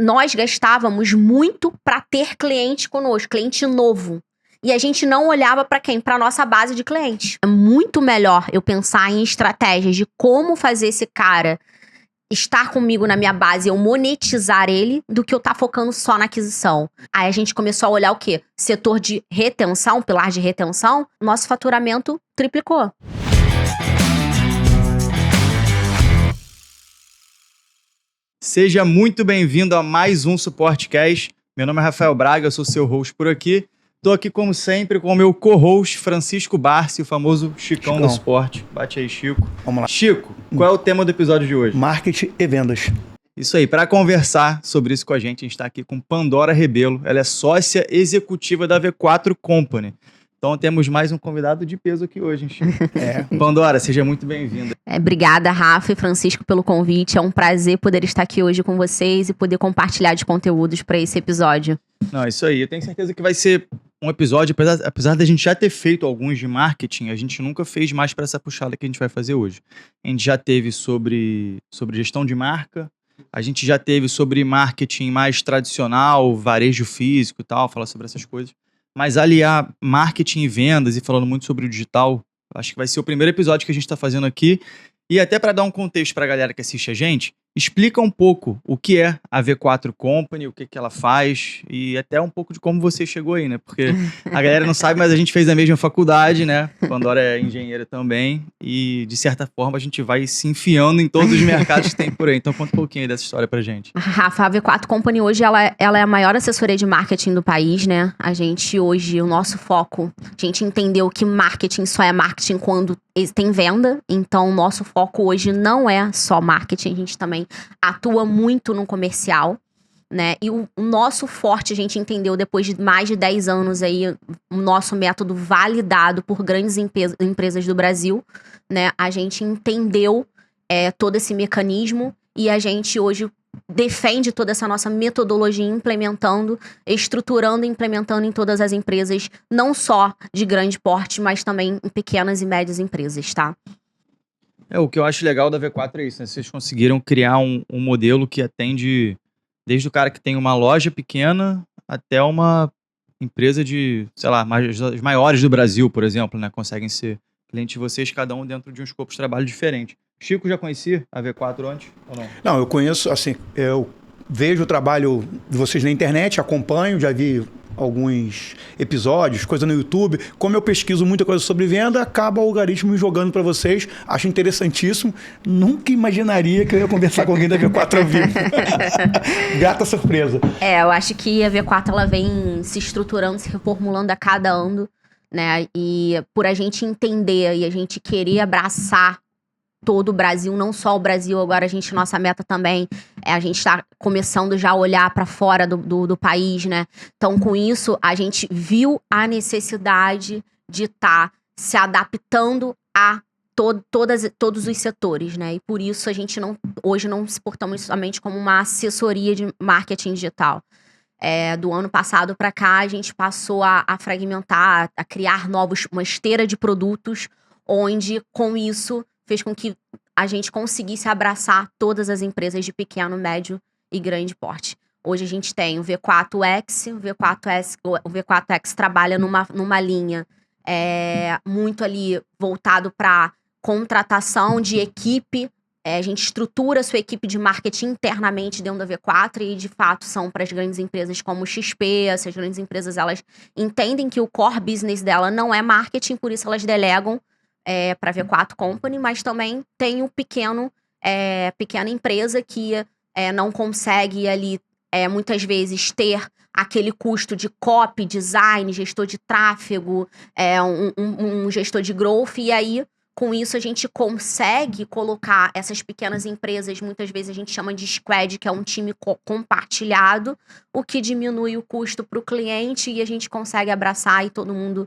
nós gastávamos muito para ter cliente conosco, cliente novo. E a gente não olhava para quem? Para nossa base de clientes. É muito melhor eu pensar em estratégias de como fazer esse cara estar comigo na minha base, eu monetizar ele, do que eu estar focando só na aquisição. Aí a gente começou a olhar o quê? Setor de retenção, pilar de retenção, nosso faturamento triplicou. Seja muito bem-vindo a mais um SuporteCast. Meu nome é Rafael Braga, eu sou seu host por aqui. Estou aqui, como sempre, com o meu co-host, Francisco Barsi, o famoso Chicão do Suporte. Bate aí, Chico. Vamos lá. Chico, qual é o tema do episódio de hoje? Marketing e vendas. Isso aí, para conversar sobre isso com a gente está aqui com Pandora Rebelo. Ela é sócia executiva da V4 Company. Então temos mais um convidado de peso aqui hoje, hein, Chico? Pandora, seja muito bem-vinda. Obrigada, Rafa e Francisco, pelo convite. É um prazer poder estar aqui hoje com vocês e poder compartilhar de conteúdos para esse episódio. Não, isso aí. Eu tenho certeza que vai ser um episódio, apesar da gente já ter feito alguns de marketing, a gente nunca fez mais para essa puxada que a gente vai fazer hoje. A gente já teve sobre gestão de marca, a gente já teve sobre marketing mais tradicional, varejo físico e tal, falar sobre essas coisas. Mas aliar marketing e vendas e falando muito sobre o digital, acho que vai ser o primeiro episódio que a gente está fazendo aqui. E até para dar um contexto para a galera que assiste a gente, explica um pouco o que é a V4 Company, o que ela faz e até um pouco de como você chegou aí, né? Porque a galera não sabe, mas a gente fez a mesma faculdade, né? Pandora é engenheira também e, de certa forma, a gente vai se enfiando em todos os mercados que tem por aí. Então, conta um pouquinho aí dessa história pra gente. Rafa, a V4 Company hoje, ela é a maior assessoria de marketing do país, né? A gente hoje, o nosso foco, a gente entendeu que marketing só é marketing quando tem venda. Então, o nosso foco hoje não é só marketing, a gente também atua muito no comercial, né? E o nosso forte, a gente entendeu depois de mais de 10 anos aí, o nosso método validado por grandes empresas do Brasil, né? A gente entendeu todo esse mecanismo e a gente hoje defende toda essa nossa metodologia estruturando e implementando em todas as empresas, não só de grande porte, mas também em pequenas e médias empresas, tá? O que eu acho legal da V4 é isso, né? Vocês conseguiram criar um modelo que atende desde o cara que tem uma loja pequena até uma empresa de, sei lá, as maiores do Brasil, por exemplo, né? Conseguem ser clientes de vocês, cada um dentro de um escopo de trabalho diferente. Chico já conhecia a V4 antes ou não? Não, eu conheço, assim, eu vejo o trabalho de vocês na internet, acompanho, já vi alguns episódios, coisa no YouTube. Como eu pesquiso muita coisa sobre venda, acaba o algoritmo me jogando para vocês. Acho interessantíssimo. Nunca imaginaria que eu ia conversar com alguém da V4 ao vivo. Grata surpresa. Eu acho que a V4 ela vem se estruturando, se reformulando a cada ano, né? E por a gente entender e a gente querer abraçar todo o Brasil, não só o Brasil, agora nossa meta também a gente tá começando já a olhar para fora do país, né? Então, com isso, a gente viu a necessidade de estar se adaptando a todos os setores, né? E por isso a gente hoje não se portamos somente como uma assessoria de marketing digital. Do ano passado para cá, a gente passou a fragmentar, a criar uma esteira de produtos, onde, com isso, fez com que a gente conseguisse abraçar todas as empresas de pequeno, médio e grande porte. Hoje a gente tem o V4X, o V4X trabalha numa linha muito ali voltado para contratação de equipe. A gente estrutura a sua equipe de marketing internamente dentro da V4 e, de fato, são para as grandes empresas como o XP. Essas grandes empresas, elas entendem que o core business dela não é marketing, por isso elas delegam para a V4 Company, mas também tem o pequena empresa que não consegue ali, muitas vezes, ter aquele custo de copy, design, gestor de tráfego, um gestor de growth, e aí, com isso, a gente consegue colocar essas pequenas empresas, muitas vezes a gente chama de squad, que é um time compartilhado, o que diminui o custo para o cliente e a gente consegue abraçar e todo mundo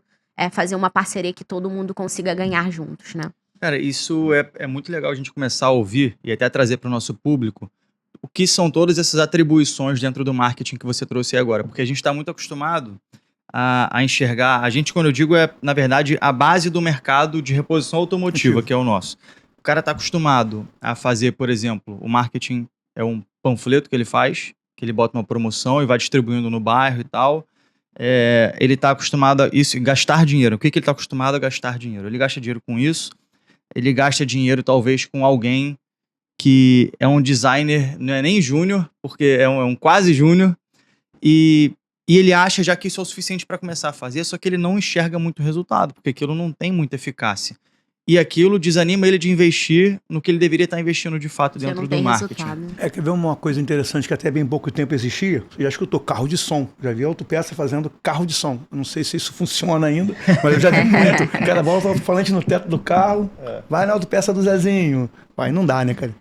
fazer uma parceria que todo mundo consiga ganhar juntos, né? Cara, isso é muito legal a gente começar a ouvir e até trazer para o nosso público o que são todas essas atribuições dentro do marketing que você trouxe aí agora. Porque a gente está muito acostumado a enxergar... A gente, quando eu digo, na verdade, a base do mercado de reposição automotiva, que é o nosso. O cara está acostumado a fazer, por exemplo, o marketing é um panfleto que ele faz, que ele bota uma promoção e vai distribuindo no bairro e tal. Ele está acostumado a isso, gastar dinheiro. O que ele está acostumado a gastar dinheiro? Ele gasta dinheiro com isso, ele gasta dinheiro talvez com alguém que é um designer, não é nem júnior, porque é um quase júnior, e ele acha já que isso é o suficiente para começar a fazer, só que ele não enxerga muito resultado, porque aquilo não tem muita eficácia. E aquilo desanima ele de investir no que ele deveria estar investindo de fato dentro do marketing. Resultado. Quer ver uma coisa interessante que até bem pouco tempo existia? Você já escutou carro de som. Já vi autopeça fazendo carro de som. Eu não sei se isso funciona ainda, mas eu já vi muito. Cada volta o alto-falante no teto do carro. Vai na autopeça do Zezinho. Vai, não dá, né, cara?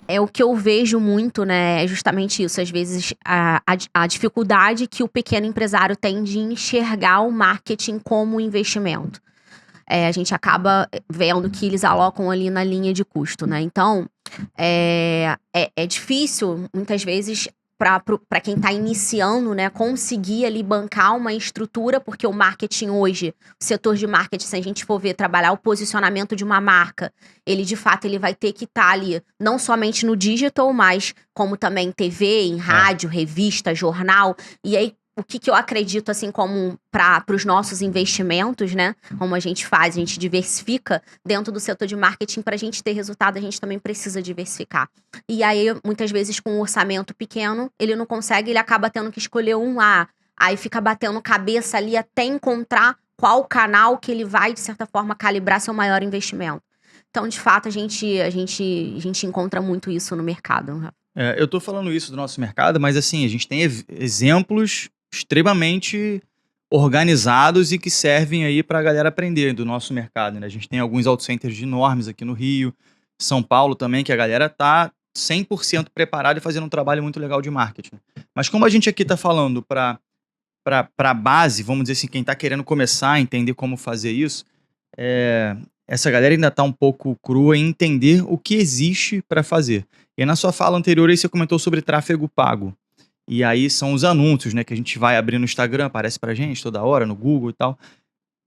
É o que eu vejo muito, né? É justamente isso. Às vezes, a dificuldade que o pequeno empresário tem de enxergar o marketing como investimento. A gente acaba vendo que eles alocam ali na linha de custo, né? Então, é difícil, muitas vezes, para quem está iniciando, né, conseguir ali bancar uma estrutura, porque o marketing hoje, o setor de marketing, se a gente for ver, trabalhar o posicionamento de uma marca, ele de fato ele vai ter que estar ali, não somente no digital, mas como também TV, em rádio, revista, jornal, e aí o que eu acredito, assim, como para os nossos investimentos, né? Como a gente faz, a gente diversifica dentro do setor de marketing. Para a gente ter resultado, a gente também precisa diversificar. E aí, muitas vezes, com um orçamento pequeno, ele não consegue, ele acaba tendo que escolher aí fica batendo cabeça ali até encontrar qual canal que ele vai, de certa forma, calibrar seu maior investimento. Então, de fato, a gente encontra muito isso no mercado. Eu tô falando isso do nosso mercado, mas assim, a gente tem exemplos extremamente organizados e que servem aí pra galera aprender do nosso mercado, né? A gente tem alguns auto centers enormes aqui no Rio, São Paulo também, que a galera tá 100% preparada e fazendo um trabalho muito legal de marketing. Mas como a gente aqui tá falando pra base, vamos dizer assim, quem tá querendo começar a entender como fazer isso, essa galera ainda tá um pouco crua em entender o que existe para fazer. E na sua fala anterior aí você comentou sobre tráfego pago. E aí são os anúncios, né, que a gente vai abrir no Instagram, aparece pra gente toda hora, no Google e tal.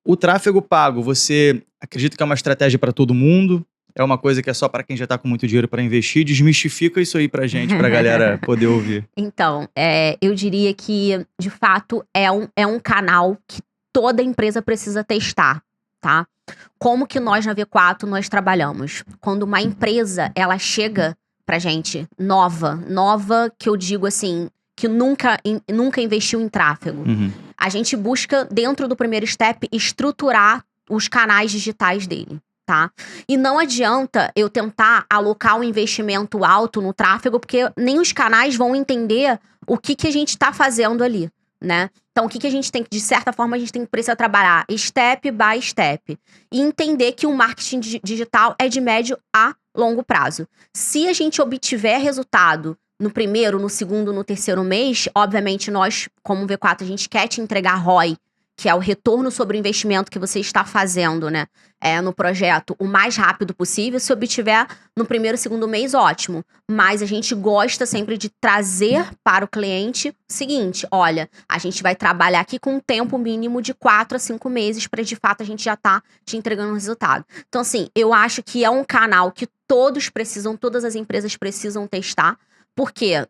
O tráfego pago, você acredita que é uma estratégia para todo mundo? É uma coisa que é só para quem já tá com muito dinheiro para investir? Desmistifica isso aí pra gente, pra galera poder ouvir. Então, eu diria que, de fato, é um canal que toda empresa precisa testar, tá? Como que nós na V4 nós trabalhamos? Quando uma empresa, ela chega pra gente nova que eu digo assim, que nunca investiu em tráfego. A gente busca, dentro do primeiro step, estruturar os canais digitais dele, tá? E não adianta eu tentar alocar um investimento alto no tráfego, porque nem os canais vão entender o que a gente tá fazendo ali, né? Então, o que a gente tem que, de certa forma, a gente tem que precisar trabalhar step by step. E entender que o marketing digital é de médio a longo prazo. Se a gente obtiver resultado no primeiro, no segundo, no terceiro mês, obviamente nós, como V4, a gente quer te entregar ROI, que é o retorno sobre o investimento que você está fazendo, né, no projeto, o mais rápido possível. Se obtiver no primeiro, segundo mês, ótimo. Mas a gente gosta sempre de trazer para o cliente o seguinte: olha, a gente vai trabalhar aqui com um tempo mínimo de 4 a 5 meses para, de fato, a gente já tá te entregando um resultado. Então, assim, eu acho que é um canal que todas as empresas precisam testar, porque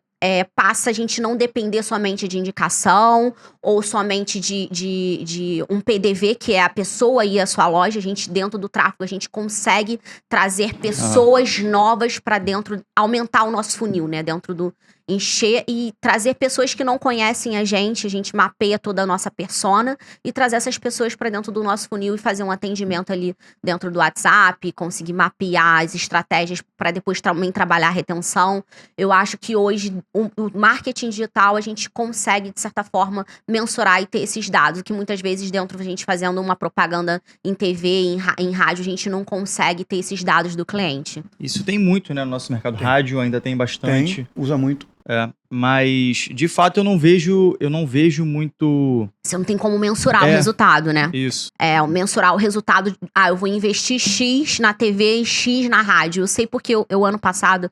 passa a gente não depender somente de indicação ou somente de um PDV, que é a pessoa e a sua loja. A gente, dentro do tráfego, a gente consegue trazer pessoas novas para dentro, aumentar o nosso funil, né? Dentro do encher e trazer pessoas que não conhecem a gente mapeia toda a nossa persona e trazer essas pessoas para dentro do nosso funil e fazer um atendimento ali dentro do WhatsApp, conseguir mapear as estratégias para depois também trabalhar a retenção. Eu acho que hoje o marketing digital a gente consegue, de certa forma, mensurar e ter esses dados, que muitas vezes dentro da gente fazendo uma propaganda em TV, em rádio, a gente não consegue ter esses dados do cliente. Isso tem muito, né, no nosso mercado. Rádio ainda tem bastante. Usa muito. Mas, de fato, eu não vejo muito... Você não tem como mensurar o resultado, né? Isso. Mensurar o resultado... eu vou investir X na TV e X na rádio. Eu sei porque eu ano passado,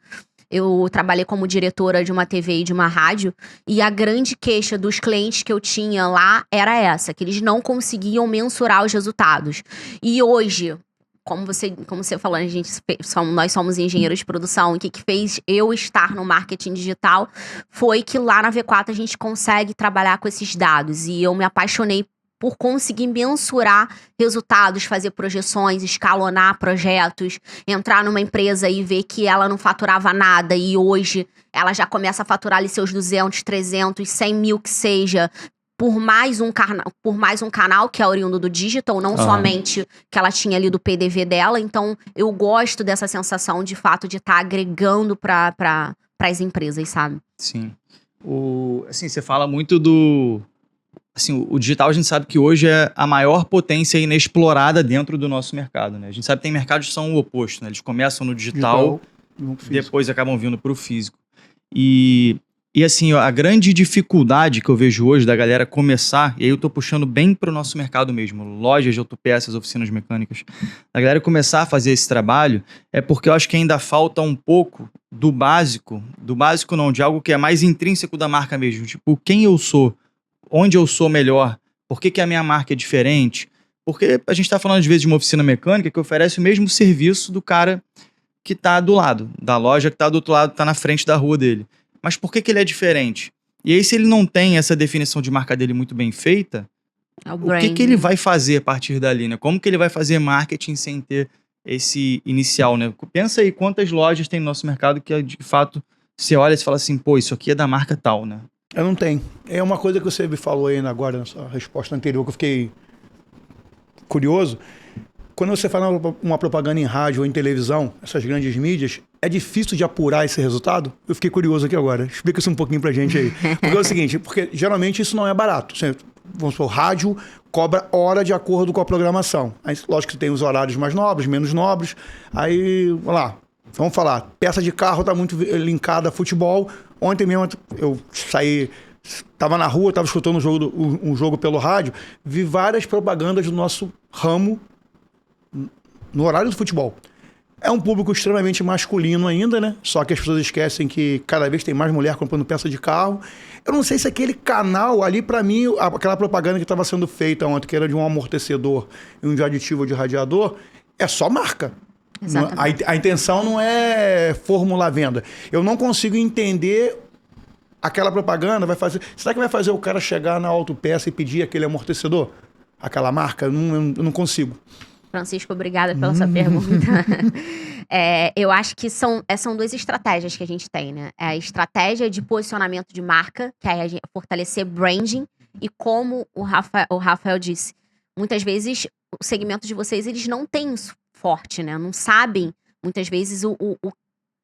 eu trabalhei como diretora de uma TV e de uma rádio, e a grande queixa dos clientes que eu tinha lá era essa, que eles não conseguiam mensurar os resultados. E hoje, como você falou, nós somos engenheiros de produção. O que fez eu estar no marketing digital foi que lá na V4 a gente consegue trabalhar com esses dados. E eu me apaixonei por conseguir mensurar resultados, fazer projeções, escalonar projetos, entrar numa empresa e ver que ela não faturava nada e hoje ela já começa a faturar ali seus 200, 300, 100 mil que seja, por mais um canal que é oriundo do digital, não somente que ela tinha ali do PDV dela. Então, eu gosto dessa sensação, de fato, de estar agregando para as empresas, sabe? Sim. Assim, você fala muito do... Assim, o digital a gente sabe que hoje é a maior potência inexplorada dentro do nosso mercado, né? A gente sabe que tem mercados que são o oposto, né? Eles começam no digital depois acabam vindo para o físico. E assim, ó, a grande dificuldade que eu vejo hoje da galera começar, e aí eu tô puxando bem pro nosso mercado mesmo, lojas de autopeças, oficinas mecânicas, a galera começar a fazer esse trabalho, é porque eu acho que ainda falta um pouco do básico não, de algo que é mais intrínseco da marca mesmo, tipo, quem eu sou, onde eu sou melhor, por que a minha marca é diferente, porque a gente tá falando às vezes de uma oficina mecânica que oferece o mesmo serviço do cara que tá do lado, da loja que tá do outro lado, tá na frente da rua dele. Mas por que ele é diferente? E aí, se ele não tem essa definição de marca dele muito bem feita, o que ele vai fazer a partir dali, né? Como que ele vai fazer marketing sem ter esse inicial, né? Pensa aí quantas lojas tem no nosso mercado que, de fato, você olha e fala assim, pô, isso aqui é da marca tal, né? Eu não tenho. É uma coisa que você me falou aí agora, na sua resposta anterior, que eu fiquei curioso. Quando você fala uma propaganda em rádio ou em televisão, essas grandes mídias, é difícil de apurar esse resultado? Eu fiquei curioso aqui agora. Explica isso um pouquinho pra gente aí. Porque é o seguinte, porque geralmente isso não é barato. Vamos supor, rádio cobra hora de acordo com a programação. Aí, lógico que tem os horários mais nobres, menos nobres. Aí, vamos falar, peça de carro tá muito linkada a futebol. Ontem mesmo eu saí... Tava na rua, tava escutando um jogo pelo rádio, vi várias propagandas do nosso ramo no horário do futebol. É um público extremamente masculino ainda, né? Só que as pessoas esquecem que cada vez tem mais mulher comprando peça de carro. Eu não sei se aquele canal ali, pra mim, aquela propaganda que estava sendo feita ontem, que era de um amortecedor e um de aditivo de radiador, é só marca. A intenção não é formular venda. Eu não consigo entender aquela propaganda. Será que vai fazer o cara chegar na autopeça e pedir aquele amortecedor? Aquela marca? Eu não consigo. Francisco, obrigada pela sua pergunta. Eu acho que são duas estratégias que a gente tem, né? É a estratégia de posicionamento de marca, que é fortalecer branding, e como o Rafael disse, muitas vezes o segmento de vocês, eles não têm isso forte, né? Não sabem, muitas vezes,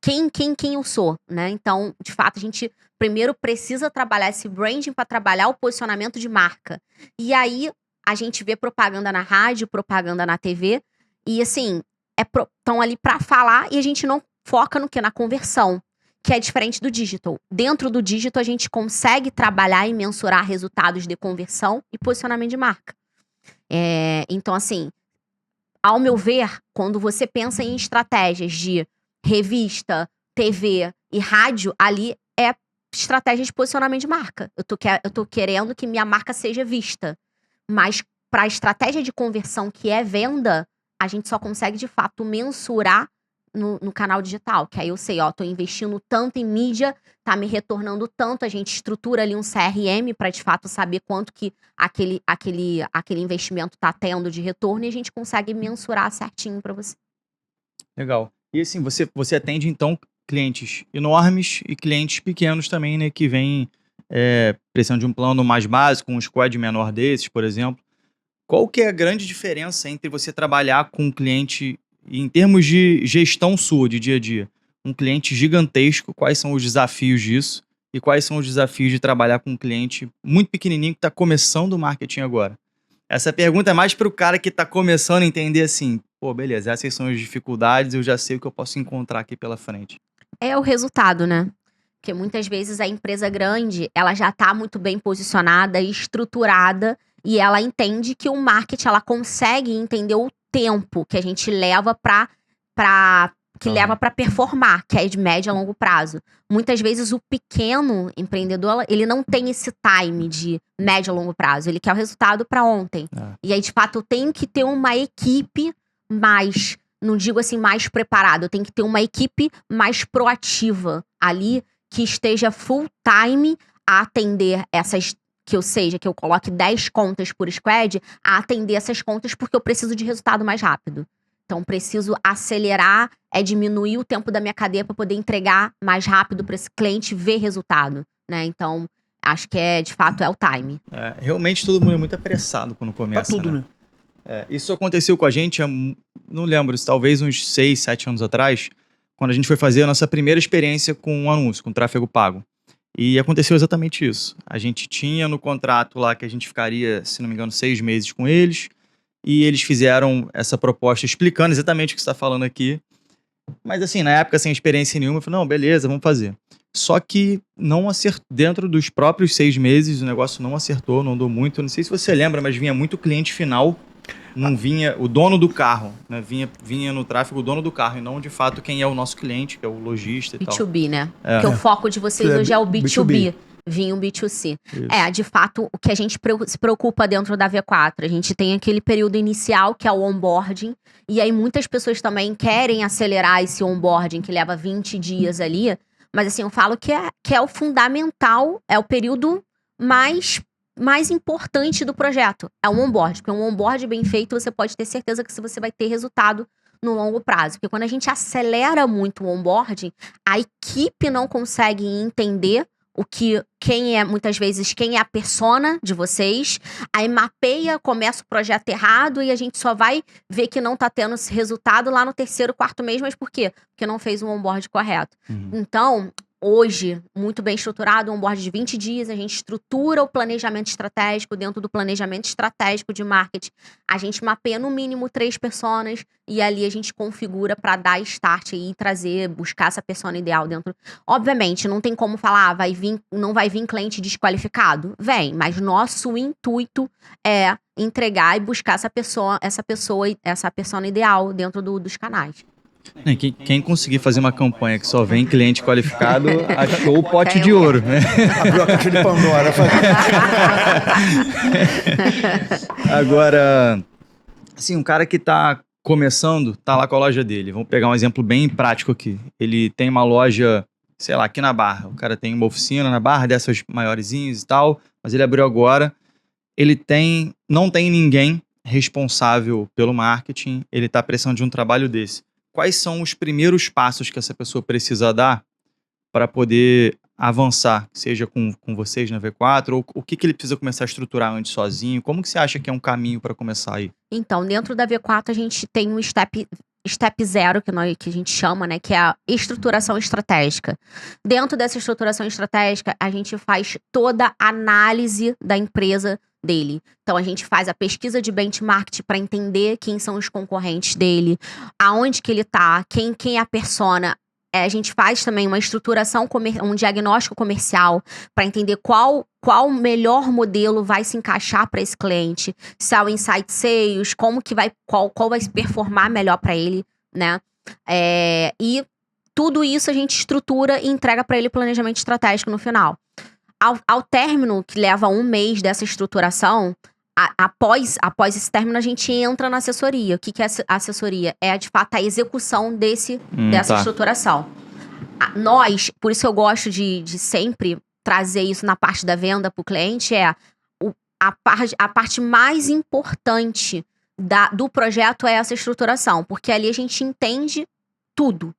quem eu sou, né? Então, de fato, a gente primeiro precisa trabalhar esse branding para trabalhar o posicionamento de marca. E aí, a gente vê propaganda na rádio, propaganda na TV, e assim, estão ali para falar e a gente não foca no quê? Na conversão, que é diferente do digital. Dentro do digital, a gente consegue trabalhar e mensurar resultados de conversão e posicionamento de marca. Então, assim, ao meu ver, quando você pensa em estratégias de revista, TV e rádio, ali é estratégia de posicionamento de marca. Eu tô querendo que minha marca seja vista. Mas para a estratégia de conversão, que é venda, a gente só consegue, de fato, mensurar no canal digital. Que aí eu sei, tô investindo tanto em mídia, tá me retornando tanto. A gente estrutura ali um CRM para, de fato, saber quanto que aquele investimento tá tendo de retorno, e a gente consegue mensurar certinho para você. Legal. E assim, você atende, então, clientes enormes e clientes pequenos também, né? Que vêm precisando de um plano mais básico, um squad menor desses, por exemplo. Qual que é a grande diferença entre você trabalhar com um cliente, em termos de gestão sua, de dia a dia? Um cliente gigantesco, quais são os desafios disso? E quais são os desafios de trabalhar com um cliente muito pequenininho que está começando o marketing agora? Essa pergunta é mais para o cara que está começando a entender assim, pô, beleza, essas são as dificuldades, eu já sei o que eu posso encontrar aqui pela frente. É o resultado, né? Porque muitas vezes a empresa grande, ela já está muito bem posicionada e estruturada, e ela entende que o marketing, ela consegue entender o tempo que a gente leva para performar, que é de médio a longo prazo. Muitas vezes o pequeno empreendedor, ele não tem esse time de médio a longo prazo, ele quer o resultado para ontem. E aí, de fato, eu tenho que ter uma equipe mais, não digo assim, mais preparado. Eu tenho que ter uma equipe mais proativa ali, que esteja full time a atender essas, que eu coloque 10 contas por squad, a atender essas contas porque eu preciso de resultado mais rápido. Então, preciso acelerar, diminuir o tempo da minha cadeia para poder entregar mais rápido para esse cliente ver resultado, né? Então, acho que de fato, é o time. Realmente todo mundo é muito apressado quando começa, Pra tudo, né? Isso aconteceu com a gente, não lembro, talvez uns 6, 7 anos atrás, quando a gente foi fazer a nossa primeira experiência com um anúncio, com tráfego pago. E aconteceu exatamente isso. A gente tinha no contrato lá que a gente ficaria, se não me engano, 6 meses com eles, e eles fizeram essa proposta explicando exatamente o que você está falando aqui. Mas assim, na época, sem experiência nenhuma, eu falei, não, beleza, vamos fazer. Só que não acertou, dentro dos próprios 6 meses, o negócio não acertou, não andou muito. Eu não sei se você lembra, mas vinha muito cliente final, não vinha o dono do carro, né? Vinha no tráfego o dono do carro, e não de fato quem é o nosso cliente, que é o lojista e tal. B2B, né? Porque o foco de vocês hoje é o B2B. Vinha um B2C. Isso. De fato, o que a gente se preocupa dentro da V4, a gente tem aquele período inicial, que é o onboarding, e aí muitas pessoas também querem acelerar esse onboarding, que leva 20 dias ali, mas assim, eu falo que é o fundamental, é o período mais importante do projeto, é o onboard, porque um onboard bem feito, você pode ter certeza que você vai ter resultado no longo prazo, porque quando a gente acelera muito o onboarding, a equipe não consegue entender muitas vezes, quem é a persona de vocês, aí mapeia, começa o projeto errado e a gente só vai ver que não tá tendo esse resultado lá no 3º, 4º mês, mas por quê? Porque não fez um onboard correto. Então, hoje, muito bem estruturado, um onboard de 20 dias, a gente estrutura o planejamento estratégico. Dentro do planejamento estratégico de marketing, a gente mapeia no mínimo 3 personas e ali a gente configura para dar start e buscar essa persona ideal dentro. Obviamente, não tem como falar, não vai vir cliente desqualificado. Vem, mas nosso intuito é entregar e buscar essa persona ideal dentro dos canais. Quem conseguir fazer uma campanha que só vem cliente qualificado, achou o pote de ouro, né? Abriu a caixa de Pandora. Agora, assim, um cara que tá começando, tá lá com a loja dele. Vamos pegar um exemplo bem prático aqui. Ele tem uma loja, sei lá, aqui na Barra. O cara tem uma oficina na Barra, dessas maiorzinhas e tal, mas ele abriu agora. Não tem ninguém responsável pelo marketing, ele tá precisando de um trabalho desse. Quais são os primeiros passos que essa pessoa precisa dar para poder avançar, seja com vocês na V4, ou o que ele precisa começar a estruturar antes sozinho? Como que você acha que é um caminho para começar aí? Então, dentro da V4 a gente tem um step 0, que a gente chama, né, que é a estruturação estratégica. Dentro dessa estruturação estratégica, a gente faz toda a análise da empresa dele. Então, a gente faz a pesquisa de benchmark para entender quem são os concorrentes dele, aonde que ele tá, quem é a persona. A gente faz também uma estruturação, um diagnóstico comercial para entender qual melhor modelo vai se encaixar para esse cliente, se é o Insight Sales, qual vai se performar melhor para ele, né? E tudo isso a gente estrutura e entrega para ele planejamento estratégico no final. Ao término, que leva 1 mês dessa estruturação, após esse término, a gente entra na assessoria. O que é a assessoria? É, de fato, a execução dessa estruturação. Nós, por isso eu gosto de sempre trazer isso na parte da venda para o cliente, a parte mais importante do projeto é essa estruturação, porque ali a gente entende tudo,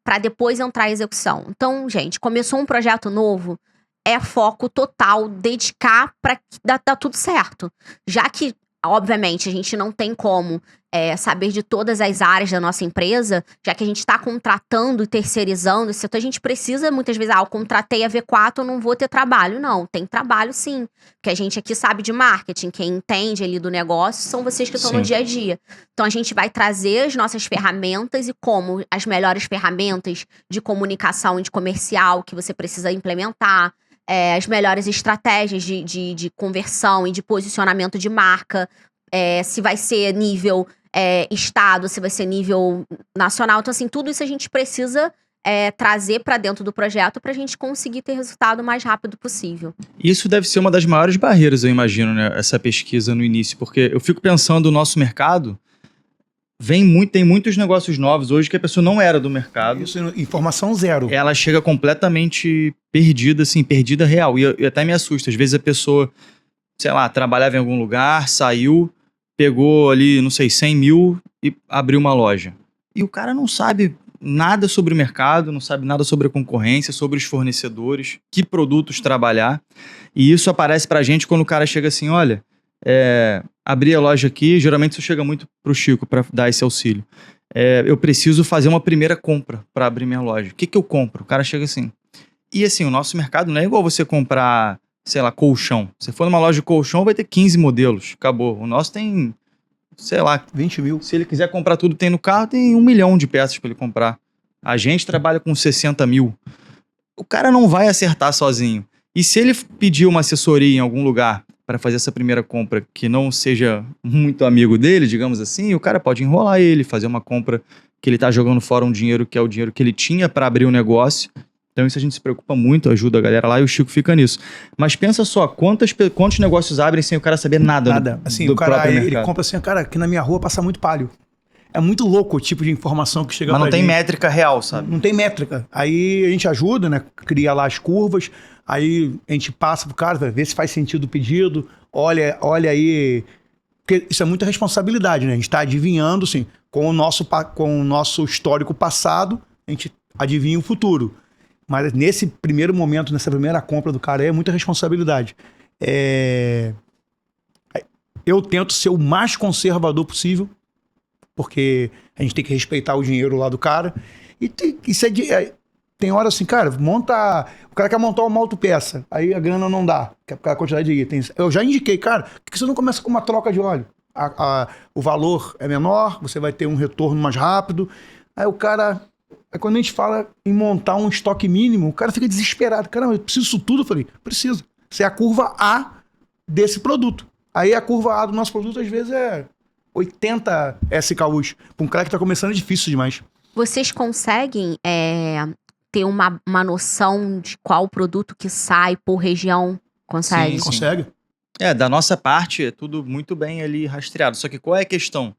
para depois entrar à execução. Então, gente, começou um projeto novo, é foco total, dedicar para dar tudo certo. Já que, obviamente, a gente não tem como saber de todas as áreas da nossa empresa, já que a gente está contratando e terceirizando esse setor, a gente precisa, muitas vezes, eu contratei a V4, eu não vou ter trabalho. Não, tem trabalho sim. Porque a gente aqui sabe de marketing, quem entende ali do negócio são vocês que estão no dia a dia. Então, a gente vai trazer as nossas ferramentas e como as melhores ferramentas de comunicação e de comercial que você precisa implementar, as melhores estratégias de conversão e de posicionamento de marca, se vai ser nível estado, se vai ser nível nacional. Então, assim, tudo isso a gente precisa trazer para dentro do projeto para a gente conseguir ter resultado o mais rápido possível. Isso deve ser uma das maiores barreiras, eu imagino, né? Essa pesquisa no início, porque eu fico pensando no nosso mercado, tem muitos negócios novos hoje que a pessoa não era do mercado. Isso, informação zero. Ela chega completamente perdida, assim, perdida real. E até me assusta. Às vezes a pessoa, sei lá, trabalhava em algum lugar, saiu, pegou ali, não sei, 100 mil e abriu uma loja. E o cara não sabe nada sobre o mercado, não sabe nada sobre a concorrência, sobre os fornecedores, que produtos trabalhar. E isso aparece pra gente quando o cara chega assim, olha, abri a loja aqui, geralmente isso chega muito pro Chico pra dar esse auxílio. Eu preciso fazer uma primeira compra pra abrir minha loja. O que eu compro? O cara chega assim. E assim, o nosso mercado não é igual você comprar, sei lá, colchão. Você for numa loja de colchão, vai ter 15 modelos. Acabou. O nosso tem, sei lá, 20 mil. Se ele quiser comprar tudo que tem no carro, tem 1 milhão de peças para ele comprar. A gente trabalha com 60 mil. O cara não vai acertar sozinho. E se ele pedir uma assessoria em algum lugar para fazer essa primeira compra que não seja muito amigo dele, digamos assim, o cara pode enrolar ele, fazer uma compra que ele tá jogando fora um dinheiro que é o dinheiro que ele tinha para abrir o negócio. Então isso a gente se preocupa muito, ajuda a galera lá e o Chico fica nisso. Mas pensa só, quantos negócios abrem sem o cara saber nada, Nada. Assim, do o cara, próprio ele mercado? compra assim, cara, aqui na minha rua passa muito palio. É muito louco o tipo de informação que chega Mas pra não tem gente. métrica real, sabe? Não tem métrica. Aí a gente ajuda, né? Cria lá as curvas, aí a gente passa pro cara, vê se faz sentido o pedido, olha aí. Porque isso é muita responsabilidade, né? A gente tá adivinhando, assim, com o nosso histórico passado, a gente adivinha o futuro. Mas nesse primeiro momento, nessa primeira compra do cara, é muita responsabilidade. Eu tento ser o mais conservador possível, porque a gente tem que respeitar o dinheiro lá do cara. E tem hora assim, cara, o cara quer montar uma autopeça, aí a grana não dá, que é por causa da quantidade de itens. Eu já indiquei, cara, por que você não começa com uma troca de óleo? O valor é menor, você vai ter um retorno mais rápido. Aí o cara... Aí quando a gente fala em montar um estoque mínimo, o cara fica desesperado. Caramba, eu preciso disso tudo? Eu falei, precisa. Isso é a curva A desse produto. Aí a curva A do nosso produto, às vezes, é 80 SKUs. Para um cara que está começando é difícil demais. Vocês conseguem ter uma noção de qual produto que sai por região? Consegue? Sim. Consegue? Da nossa parte, é tudo muito bem ali rastreado. Só que qual é a questão?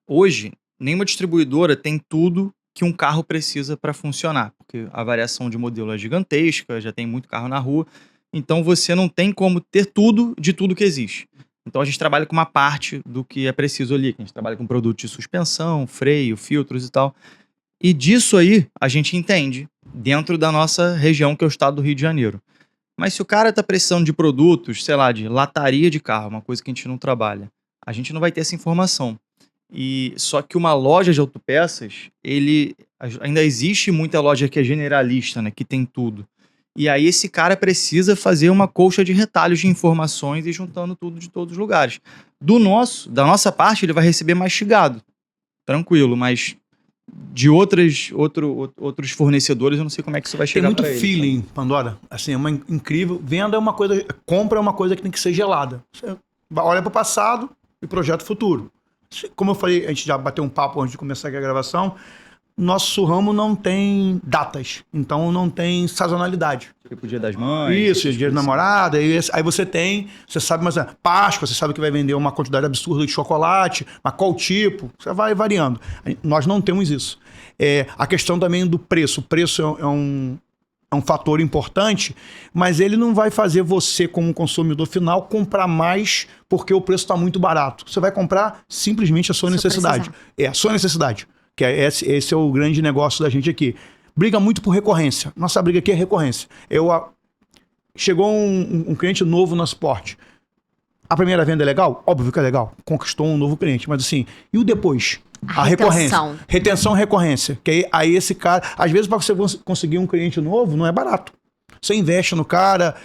Hoje, nenhuma distribuidora tem tudo que um carro precisa para funcionar, porque a variação de modelo é gigantesca, já tem muito carro na rua, então você não tem como ter tudo de tudo que existe. Então a gente trabalha com uma parte do que é preciso ali, a gente trabalha com produtos de suspensão, freio, filtros e tal, e disso aí a gente entende dentro da nossa região, que é o estado do Rio de Janeiro. Mas se o cara tá precisando de produtos, sei lá, de lataria de carro, uma coisa que a gente não trabalha, a gente não vai ter essa informação. E só que uma loja de autopeças, ainda existe muita loja que é generalista, né, que tem tudo. E aí esse cara precisa fazer uma colcha de retalhos de informações e juntando tudo de todos os lugares. Da nossa parte, ele vai receber mastigado, tranquilo, mas de outros fornecedores, eu não sei como é que isso vai chegar para ele. Tem muito feeling, Pandora. Assim, é uma incrível. Venda é uma coisa, compra é uma coisa que tem que ser gelada. Você olha para o passado e projeta o futuro. Como eu falei, a gente já bateu um papo antes de começar aqui a gravação, nosso ramo não tem datas, então não tem sazonalidade. Tipo Dia das Mães. Isso, Dia da Namorada, aí você sabe, mas Páscoa, você sabe que vai vender uma quantidade absurda de chocolate, mas qual tipo, você vai variando. Nós não temos isso. A questão também do preço, o preço é um fator importante, mas ele não vai fazer você, como consumidor final, comprar mais porque o preço está muito barato. Você vai comprar simplesmente a sua necessidade. A sua necessidade. Que esse é o grande negócio da gente aqui. Briga muito por recorrência. Nossa briga aqui é recorrência. Chegou um cliente novo no nosso porte. A primeira venda é legal? Óbvio que é legal. Conquistou um novo cliente. Mas assim, e o depois? A recorrência. Retenção e recorrência. Que aí esse cara... Às vezes, para você conseguir um cliente novo, não é barato. Você investe no cara,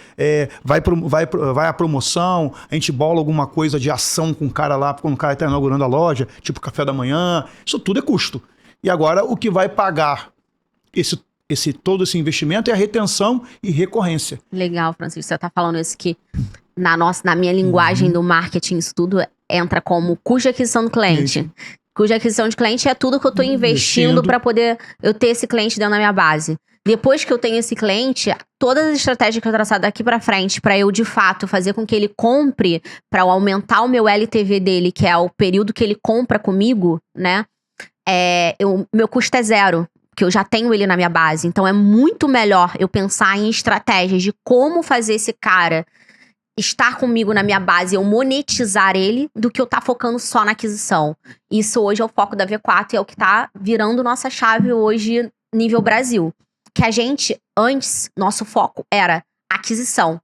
vai à promoção, a gente bola alguma coisa de ação com o cara lá, quando o cara está inaugurando a loja, tipo café da manhã. Isso tudo é custo. E agora, o que vai pagar todo esse investimento é a retenção e recorrência. Legal, Francisco. Você está falando isso que, na minha linguagem do marketing, isso tudo entra como custo de aquisição do cliente. Custo de aquisição de cliente é tudo que eu estou investindo para poder eu ter esse cliente dentro da minha base. Depois que eu tenho esse cliente, todas as estratégias que eu traçar daqui pra frente, pra eu, de fato, fazer com que ele compre, pra eu aumentar o meu LTV dele, que é o período que ele compra comigo, né? Meu custo é zero, porque eu já tenho ele na minha base. Então, é muito melhor eu pensar em estratégias de como fazer esse cara estar comigo na minha base e eu monetizar ele, do que eu estar focando só na aquisição. Isso hoje é o foco da V4 e é o que tá virando nossa chave hoje nível Brasil. Que a gente, antes, nosso foco era aquisição.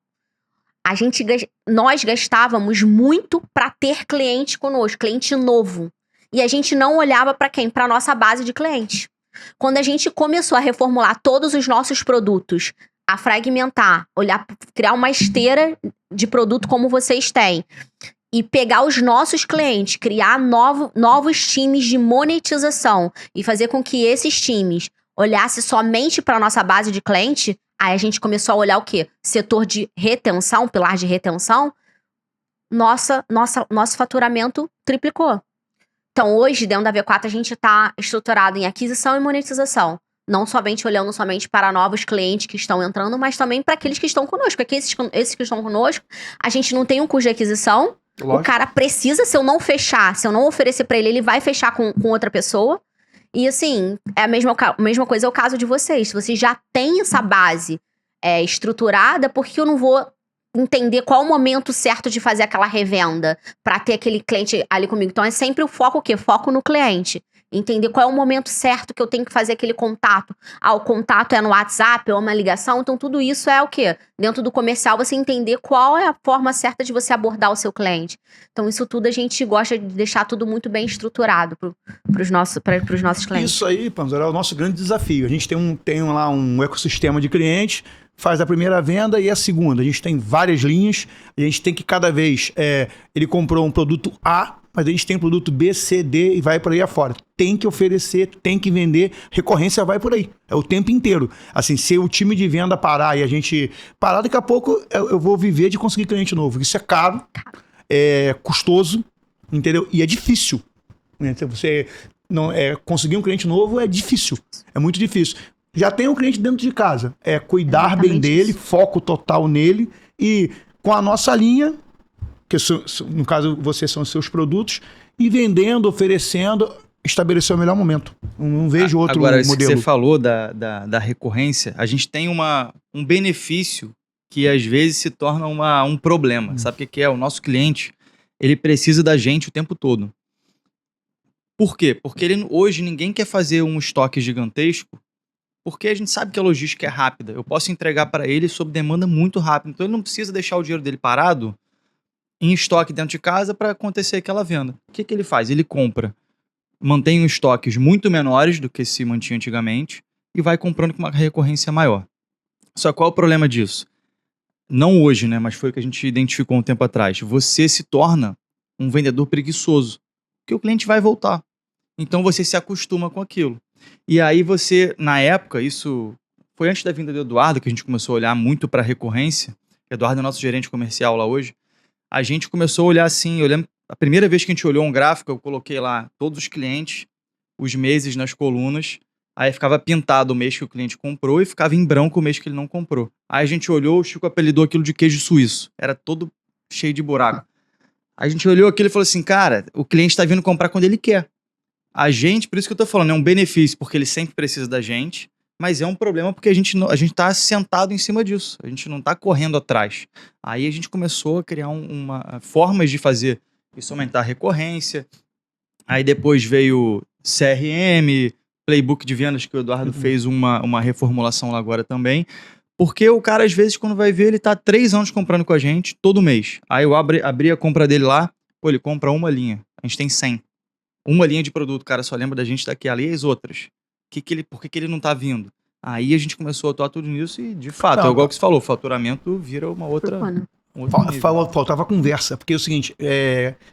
Nós gastávamos muito para ter cliente conosco, cliente novo. E a gente não olhava para quem? Para nossa base de clientes. Quando a gente começou a reformular todos os nossos produtos, a fragmentar, criar uma esteira de produto como vocês têm, e pegar os nossos clientes, criar novos times de monetização e fazer com que esses times olhassem somente para a nossa base de cliente, aí a gente começou a olhar o quê? Setor de retenção, pilar de retenção, nosso faturamento triplicou. Então, hoje, dentro da V4, a gente está estruturado em aquisição e monetização. Não somente olhando para novos clientes que estão entrando, mas também para aqueles que estão conosco. Porque esses que estão conosco, a gente não tem um custo de aquisição. Lógico. O cara precisa, se eu não fechar, se eu não oferecer para ele vai fechar com outra pessoa. E assim, é a mesma coisa é o caso de vocês. Se vocês já têm essa base estruturada, por que eu não vou entender qual o momento certo de fazer aquela revenda para ter aquele cliente ali comigo? Então é sempre o foco o quê? Foco no cliente. Entender qual é o momento certo que eu tenho que fazer aquele contato. O contato é no WhatsApp, é uma ligação. Então tudo isso é o quê? Dentro do comercial, você entender qual é a forma certa de você abordar o seu cliente. Então isso tudo a gente gosta de deixar tudo muito bem estruturado para os nossos clientes. Isso aí, Panzera, é o nosso grande desafio. A gente tem lá um ecossistema de clientes, faz a primeira venda e a segunda. A gente tem várias linhas, a gente tem que cada vez... ele comprou um produto A, mas a gente tem produto B, C, D e vai por aí afora. Tem que oferecer, tem que vender, recorrência vai por aí. É o tempo inteiro. Assim, se o time de venda parar e a gente parar, daqui a pouco eu vou viver de conseguir cliente novo. Isso é caro, é custoso, entendeu? E é difícil. Então, você conseguir um cliente novo é difícil, é muito difícil. Já tem um cliente dentro de casa, cuidar bem dele, foco total nele e com a nossa linha, que no caso vocês são os seus produtos, e vendendo, oferecendo, estabelecer o melhor momento. Não vejo outro modelo. Agora, que você falou da recorrência, a gente tem um benefício que às vezes se torna um problema. Sabe o que é? O nosso cliente, ele precisa da gente o tempo todo. Por quê? Porque hoje ninguém quer fazer um estoque gigantesco, porque a gente sabe que a logística é rápida. Eu posso entregar para ele sob demanda muito rápido. Então ele não precisa deixar o dinheiro dele parado em estoque dentro de casa para acontecer aquela venda. O que ele faz? Ele mantém os estoques muito menores do que se mantinha antigamente e vai comprando com uma recorrência maior. Só qual é o problema disso? Não hoje, né? Mas foi o que a gente identificou um tempo atrás. Você se torna um vendedor preguiçoso, porque o cliente vai voltar. Então você se acostuma com aquilo. E aí você, na época, isso foi antes da vinda do Eduardo, que a gente começou a olhar muito para a recorrência. O Eduardo é nosso gerente comercial lá hoje. A gente começou a olhar assim, eu lembro, a primeira vez que a gente olhou um gráfico, eu coloquei lá todos os clientes, os meses nas colunas, aí ficava pintado o mês que o cliente comprou e ficava em branco o mês que ele não comprou. Aí a gente olhou, o Chico apelidou aquilo de queijo suíço, era todo cheio de buraco. A gente olhou aquilo e falou assim, cara, o cliente tá vindo comprar quando ele quer. A gente, por isso que eu tô falando, é um benefício, porque ele sempre precisa da gente, mas é um problema porque a gente tá sentado em cima disso, a gente não tá correndo atrás. Aí a gente começou a criar formas de fazer isso, aumentar a recorrência. Aí depois veio CRM, playbook de vendas, que o Eduardo fez uma reformulação lá agora também. Porque o cara, às vezes, quando vai ver, ele tá 3 anos comprando com a gente, todo mês. Aí eu abri a compra dele lá, ele compra uma linha. A gente tem 100. Uma linha de produto, o cara só lembra da gente daqui ali e as outras. Por que ele não tá vindo? Aí a gente começou a atuar tudo nisso e, de fato, igual que você falou, o faturamento vira uma outra... Faltava conversa, porque é o seguinte,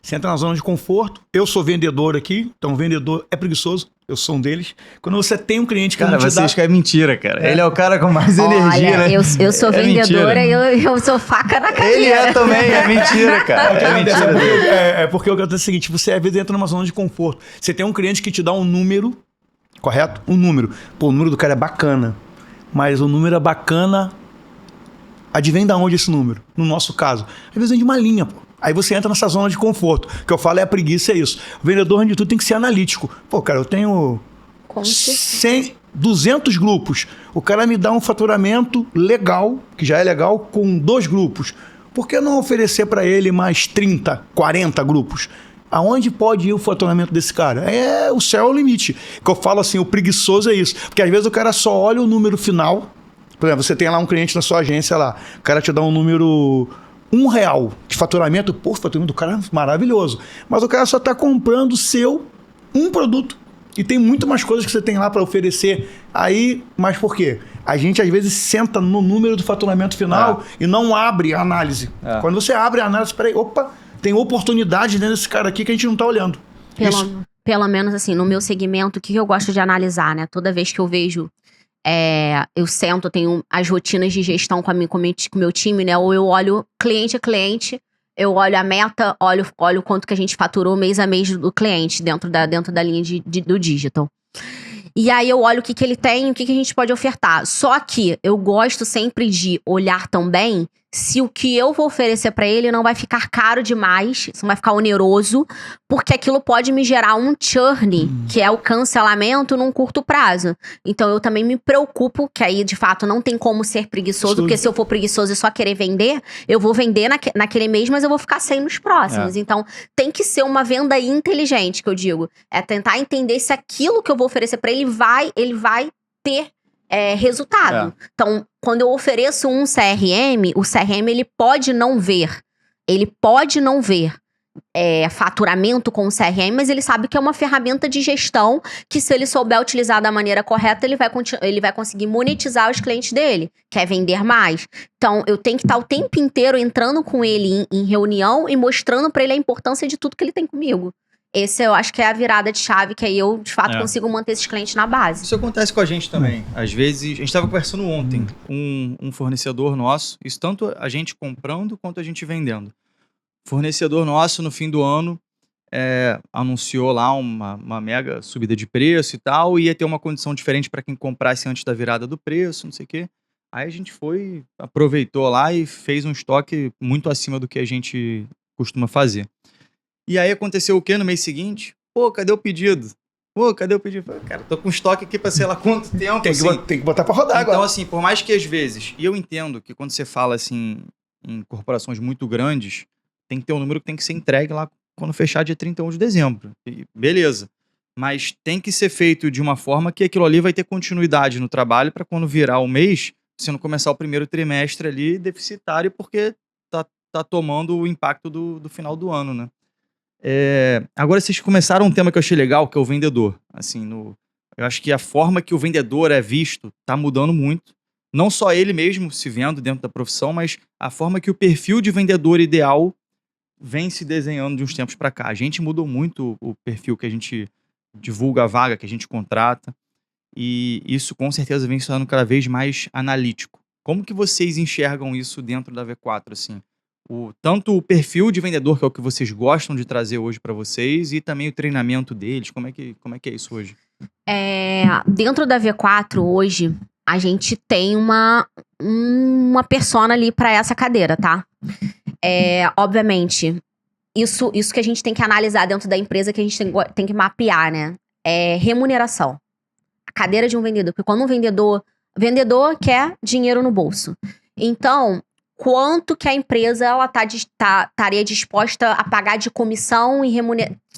você entra na zona de conforto, eu sou vendedor aqui, então o vendedor é preguiçoso, eu sou um deles. Quando você tem um cliente que não te você acha que é mentira, cara. Ele é o cara com mais energia, né? Eu sou vendedora e eu sou faca na cadeira. Ele é também, é mentira, cara. É mentira dele. Porque o que acontece é o seguinte, você às vezes entra numa zona de conforto. Você tem um cliente que te dá um número, correto? Um número. Pô, o número do cara é bacana. mas o número é bacana. Advém da onde esse número? No nosso caso, às vezes vem de uma linha, pô. Aí você entra nessa zona de conforto. O que eu falo é a preguiça, é isso. O vendedor, antes de tudo, tem que ser analítico. Pô, cara, eu tenho 100, 200 grupos. O cara me dá um faturamento legal, que já é legal, com 2 grupos. Por que não oferecer para ele mais 30, 40 grupos? Aonde pode ir o faturamento desse cara? O céu é o limite. Que eu falo assim, o preguiçoso é isso. Porque às vezes o cara só olha o número final. Por exemplo, você tem lá um cliente na sua agência lá. O cara te dá um número R$1 de faturamento. Pô, o faturamento do cara é maravilhoso. Mas o cara só está comprando um produto. E tem muito mais coisas que você tem lá para oferecer. Aí, mas por quê? A gente às vezes senta no número do faturamento final e não abre a análise. Quando você abre a análise, peraí, opa, tem oportunidade dentro desse cara aqui que a gente não está olhando. Pelo menos assim, no meu segmento, o que eu gosto de analisar, né? Toda vez que eu vejo, eu sento, tenho as rotinas de gestão com o meu time, né? Ou eu olho cliente a cliente, eu olho a meta, olho o quanto que a gente faturou mês a mês do cliente dentro da linha do digital. E aí eu olho o que ele tem, o que a gente pode ofertar. Só que eu gosto sempre de olhar também se o que eu vou oferecer pra ele não vai ficar caro demais, se não vai ficar oneroso, porque aquilo pode me gerar um churn, que é o cancelamento num curto prazo. Então eu também me preocupo, que aí de fato não tem como ser preguiçoso, porque se eu for preguiçoso e só querer vender, eu vou vender naquele mês, mas eu vou ficar sem nos próximos. Então tem que ser uma venda inteligente, que eu digo. É tentar entender se aquilo que eu vou oferecer pra ele vai ter resultado. Então, quando eu ofereço um CRM, o CRM ele pode não ver faturamento com o CRM, mas ele sabe que é uma ferramenta de gestão que, se ele souber utilizar da maneira correta, ele vai conseguir monetizar os clientes dele, quer vender mais. Então, eu tenho que estar o tempo inteiro entrando com ele em reunião e mostrando pra ele a importância de tudo que ele tem comigo. Esse eu acho que é a virada de chave, que aí eu, de fato, consigo manter esses clientes na base. Isso acontece com a gente também. Às vezes, a gente estava conversando ontem, um fornecedor nosso, isso tanto a gente comprando quanto a gente vendendo. Fornecedor nosso, no fim do ano, anunciou lá uma mega subida de preço e tal, e ia ter uma condição diferente para quem comprasse antes da virada do preço, não sei o quê. Aí a gente aproveitou lá e fez um estoque muito acima do que a gente costuma fazer. E aí aconteceu o quê no mês seguinte? Pô, cadê o pedido? Cara, tô com estoque aqui pra sei lá quanto tempo. Tem que botar pra rodar agora. Então, assim, por mais que às vezes... E eu entendo que quando você fala, assim, em corporações muito grandes, tem que ter um número que tem que ser entregue lá quando fechar dia 31 de dezembro. E beleza. Mas tem que ser feito de uma forma que aquilo ali vai ter continuidade no trabalho para quando virar o mês, você não começar o primeiro trimestre ali deficitário, porque tá tomando o impacto do final do ano, né? Agora vocês começaram um tema que eu achei legal, que é o vendedor. Assim, eu acho que a forma que o vendedor é visto tá mudando muito. Não só ele mesmo se vendo dentro da profissão, mas a forma que o perfil de vendedor ideal vem se desenhando de uns tempos para cá. A gente mudou muito o perfil que a gente divulga a vaga, que a gente contrata. E isso com certeza vem se tornando cada vez mais analítico. Como que vocês enxergam isso dentro da V4, assim? Tanto o perfil de vendedor, que é o que vocês gostam de trazer hoje para vocês, e também o treinamento deles. Como é que é isso hoje? Dentro da V4, hoje, a gente tem uma persona ali para essa cadeira, tá? Obviamente, isso que a gente tem que analisar dentro da empresa, que a gente tem que mapear, né? Remuneração. A cadeira de um vendedor. Porque quando um vendedor quer dinheiro no bolso. Então, quanto que a empresa estaria disposta a pagar de comissão e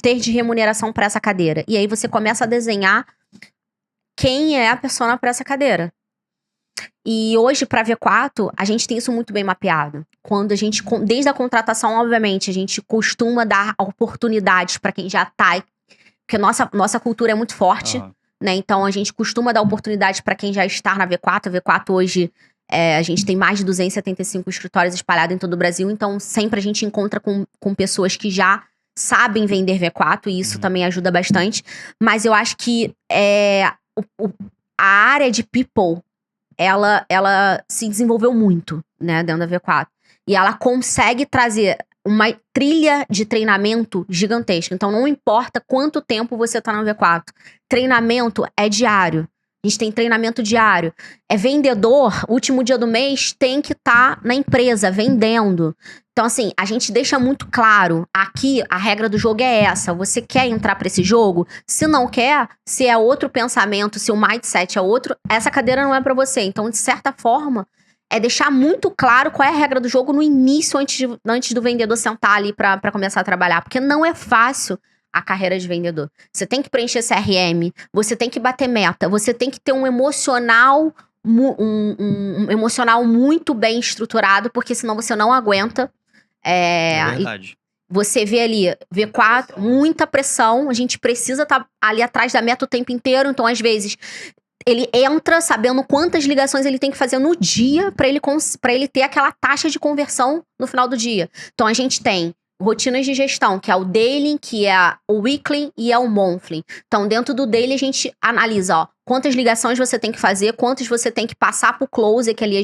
ter de remuneração para essa cadeira? E aí você começa a desenhar quem é a persona para essa cadeira. E hoje, para V4, a gente tem isso muito bem mapeado. Quando a gente, desde a contratação, obviamente, a gente costuma dar oportunidades para quem já tá, porque nossa cultura é muito forte, né? Então a gente costuma dar oportunidades para quem já está na V4. A V4 hoje, a gente tem mais de 275 escritórios espalhados em todo o Brasil, então sempre a gente encontra com pessoas que já sabem vender V4, e isso também ajuda bastante. Mas eu acho que a área de people, ela se desenvolveu muito, né, dentro da V4. E ela consegue trazer uma trilha de treinamento gigantesca. Então não importa quanto tempo você tá na V4, treinamento é diário. A gente tem treinamento diário. É vendedor, último dia do mês, tem que estar na empresa, vendendo. Então, assim, a gente deixa muito claro, aqui a regra do jogo é essa. Você quer entrar pra esse jogo? Se não quer, se é outro pensamento, se o mindset é outro, essa cadeira não é pra você. Então, de certa forma, é deixar muito claro qual é a regra do jogo no início, antes do vendedor sentar ali pra começar a trabalhar. Porque não é fácil a carreira de vendedor. Você tem que preencher CRM, você tem que bater meta, você tem que ter um emocional, um emocional muito bem estruturado, porque senão você não aguenta. É verdade. Você vê ali, V4, muita pressão, a gente precisa estar ali atrás da meta o tempo inteiro, então às vezes ele entra sabendo quantas ligações ele tem que fazer no dia pra ele ter aquela taxa de conversão no final do dia. Então a gente tem rotinas de gestão, que é o daily, que é o weekly e é o monthly. Então, dentro do daily, a gente analisa, quantas ligações você tem que fazer, quantas você tem que passar pro closer, que ali a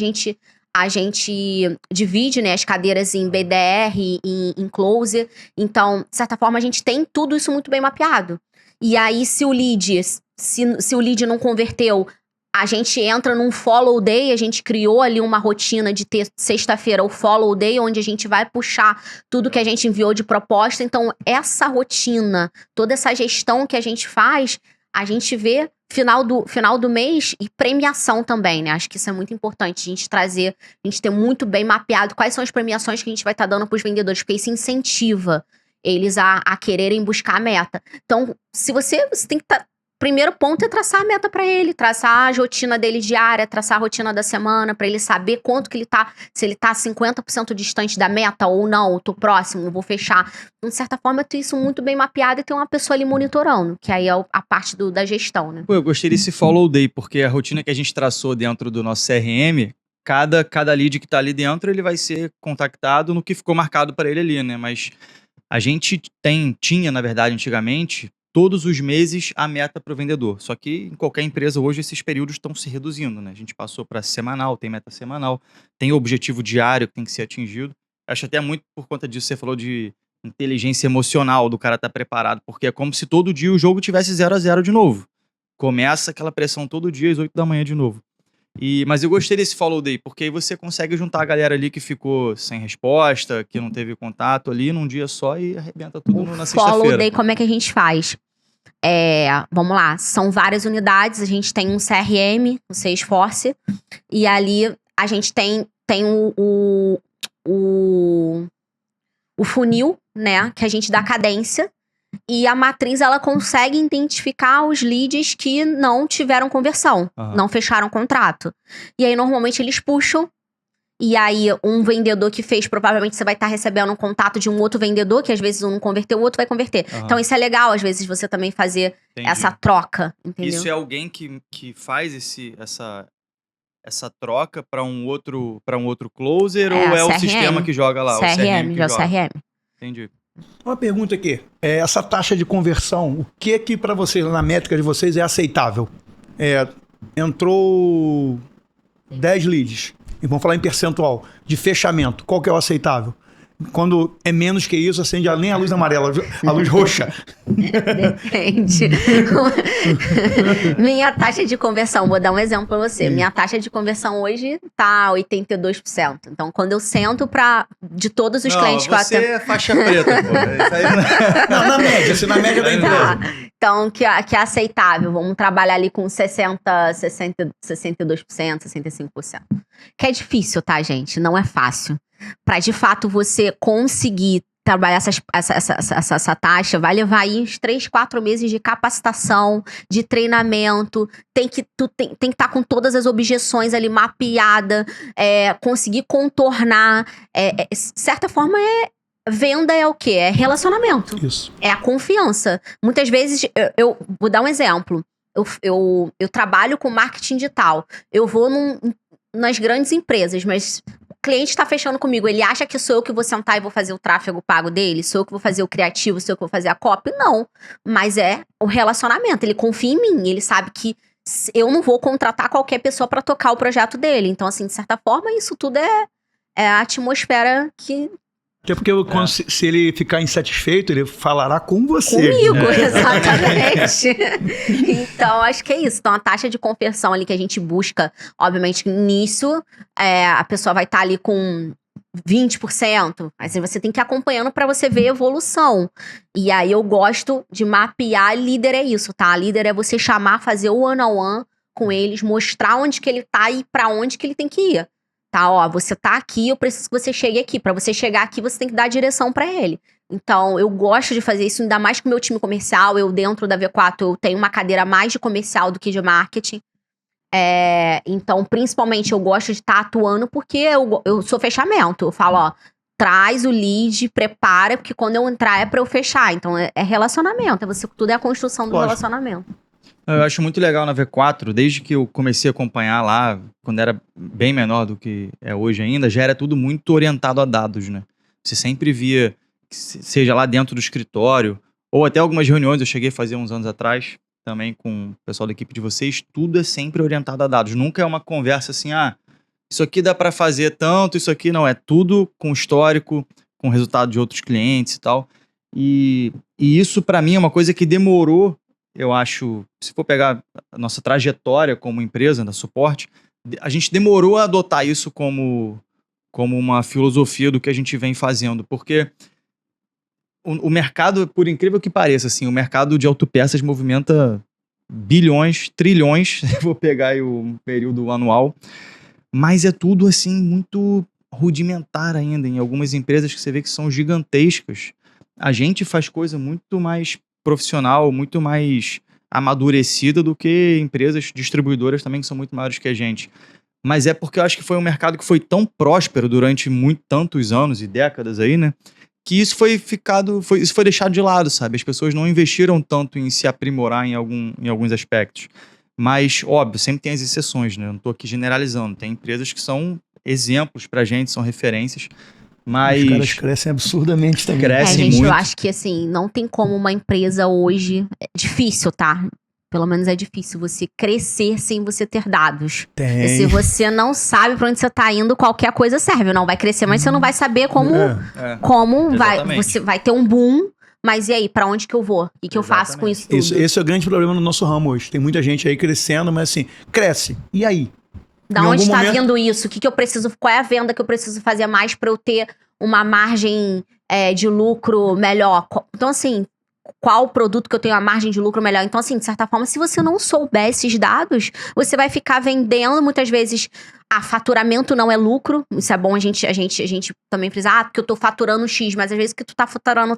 gente divide, né, as cadeiras em BDR e em closer. Então, de certa forma, a gente tem tudo isso muito bem mapeado. E aí, se o lead não converteu, a gente entra num follow day, a gente criou ali uma rotina de ter sexta-feira o follow day, onde a gente vai puxar tudo que a gente enviou de proposta. Então, essa rotina, toda essa gestão que a gente faz, a gente vê final do mês e premiação também, né? Acho que isso é muito importante, a gente trazer, a gente ter muito bem mapeado quais são as premiações que a gente vai estar dando para os vendedores, porque isso incentiva eles a quererem buscar a meta. Então, se você tem que estar... Primeiro ponto é traçar a meta pra ele, traçar a rotina dele diária, traçar a rotina da semana, pra ele saber quanto que ele tá, se ele tá 50% distante da meta ou não, tô próximo, vou fechar. De certa forma, ter isso muito bem mapeado e ter uma pessoa ali monitorando, que aí é a parte da gestão, né? Pô, eu gostei desse follow day, porque a rotina que a gente traçou dentro do nosso CRM, cada lead que tá ali dentro, ele vai ser contactado no que ficou marcado para ele ali, né? Mas a gente tinha, na verdade, antigamente, todos os meses a meta para o vendedor. Só que em qualquer empresa hoje esses períodos estão se reduzindo, né? A gente passou para semanal, tem meta semanal, tem objetivo diário que tem que ser atingido. Acho até muito por conta disso, você falou de inteligência emocional do cara estar preparado, porque é como se todo dia o jogo tivesse 0-0 de novo. Começa aquela pressão todo dia às 8 da manhã de novo. Mas eu gostei desse follow day, porque aí você consegue juntar a galera ali que ficou sem resposta, que não teve contato ali num dia só e arrebenta tudo na sexta-feira. Follow day, como é que a gente faz? Vamos lá, são várias unidades, a gente tem um CRM, o Salesforce, e ali a gente tem o funil, né, que a gente dá cadência, e a matriz, ela consegue identificar os leads que não tiveram conversão, não fecharam contrato. E aí, normalmente, eles puxam. E aí, um vendedor que fez, provavelmente você vai estar recebendo um contato de um outro vendedor, que às vezes um não converteu, o outro vai converter. Então, isso é legal, às vezes, você também fazer essa troca, entendeu? Isso é alguém que faz essa troca para um outro closer ou é o sistema que joga lá? CRM, o CRM. Entendi. Uma pergunta aqui. Essa taxa de conversão, o que para vocês, na métrica de vocês, é aceitável? Entrou 10 leads. E vamos falar em percentual de fechamento. Qual que é o aceitável? Quando é menos que isso, acende nem a luz amarela, a luz roxa. Depende. Minha taxa de conversão, vou dar um exemplo pra você. Minha taxa de conversão hoje tá 82%. Então, quando eu sento de todos os clientes que eu atendo... Você é faixa preta, pô. Isso aí não, na média, na média da empresa. Então, que é aceitável. Vamos trabalhar ali com 62%, 65%. Que é difícil, tá, gente? Não é fácil. Para de fato você conseguir trabalhar essa taxa, vai levar aí uns 3, 4 meses de capacitação, de treinamento, tem que estar com todas as objeções ali mapeada, conseguir contornar. De certa forma, venda é o quê? É relacionamento. Isso. É a confiança. Muitas vezes, eu vou dar um exemplo. Eu trabalho com marketing digital. Eu vou nas grandes empresas, mas... O cliente está fechando comigo, ele acha que sou eu que vou sentar e vou fazer o tráfego pago dele? Sou eu que vou fazer o criativo? Sou eu que vou fazer a copy? Não. Mas é o relacionamento. Ele confia em mim. Ele sabe que eu não vou contratar qualquer pessoa para tocar o projeto dele. Então, assim, de certa forma, isso tudo é a atmosfera que Até porque se ele ficar insatisfeito, ele falará com você. Comigo, exatamente. Então, acho que é isso. Então, a taxa de conversão ali que a gente busca, obviamente, nisso, a pessoa vai estar ali com 20%. Mas você tem que ir acompanhando para você ver a evolução. E aí, eu gosto de mapear. Líder é isso, tá? Líder é você chamar, fazer o one-on-one com eles, mostrar onde que ele tá e para onde que ele tem que ir. Tá, ó, você tá aqui, eu preciso que você chegue aqui. Pra você chegar aqui, você tem que dar a direção pra ele. Então, eu gosto de fazer isso, ainda mais com o meu time comercial. Eu, dentro da V4, eu tenho uma cadeira mais de comercial do que de marketing. Então, principalmente, eu gosto de estar atuando porque eu sou fechamento. Eu falo, ó, traz o lead, prepara, porque quando eu entrar é pra eu fechar. Então, é relacionamento. Tudo é a construção do relacionamento. Eu acho muito legal na V4, desde que eu comecei a acompanhar lá, quando era bem menor do que é hoje ainda, já era tudo muito orientado a dados, né? Você sempre via, seja lá dentro do escritório, ou até algumas reuniões eu cheguei a fazer uns anos atrás, também com o pessoal da equipe de vocês, tudo é sempre orientado a dados. Nunca é uma conversa assim, isso aqui dá para fazer tanto, isso aqui não. É tudo com histórico, com resultado de outros clientes e tal. E isso para mim é uma coisa que demorou. Eu acho, se for pegar a nossa trajetória como empresa da suporte, a gente demorou a adotar isso como uma filosofia do que a gente vem fazendo, porque o mercado, por incrível que pareça, assim, o mercado de autopeças movimenta bilhões, trilhões, vou pegar aí o período anual, mas é tudo assim muito rudimentar ainda, em algumas empresas que você vê que são gigantescas. A gente faz coisa muito mais profissional, muito mais amadurecida do que empresas distribuidoras também que são muito maiores que a gente. Mas é porque eu acho que foi um mercado que foi tão próspero durante tantos anos e décadas aí, né? Que isso foi deixado de lado, sabe? As pessoas não investiram tanto em se aprimorar em alguns aspectos. Mas, óbvio, sempre tem as exceções, né? Eu não tô aqui generalizando. Tem empresas que são exemplos pra gente, são referências. Mas os caras crescem absurdamente também. Crescem gente, muito. Eu acho que assim, não tem como uma empresa hoje. É difícil, tá? Pelo menos é difícil você crescer sem você ter dados. Tem. E se você não sabe pra onde você tá indo, qualquer coisa serve. Não vai crescer, mas você não vai saber como você vai ter um boom. Mas e aí, pra onde que eu vou? O que eu faço com isso tudo? Esse é o grande problema no nosso ramo hoje. Tem muita gente aí crescendo, mas assim, cresce. E aí? Da onde tá vindo isso? O que eu preciso? Qual é a venda que eu preciso fazer mais pra eu ter uma margem de lucro melhor? Então, assim, qual produto que eu tenho a margem de lucro melhor? Então, assim, de certa forma, se você não souber esses dados, você vai ficar vendendo, muitas vezes, faturamento não é lucro. Isso é bom a gente também frisar, porque eu tô faturando X, mas às vezes o que tu tá faturando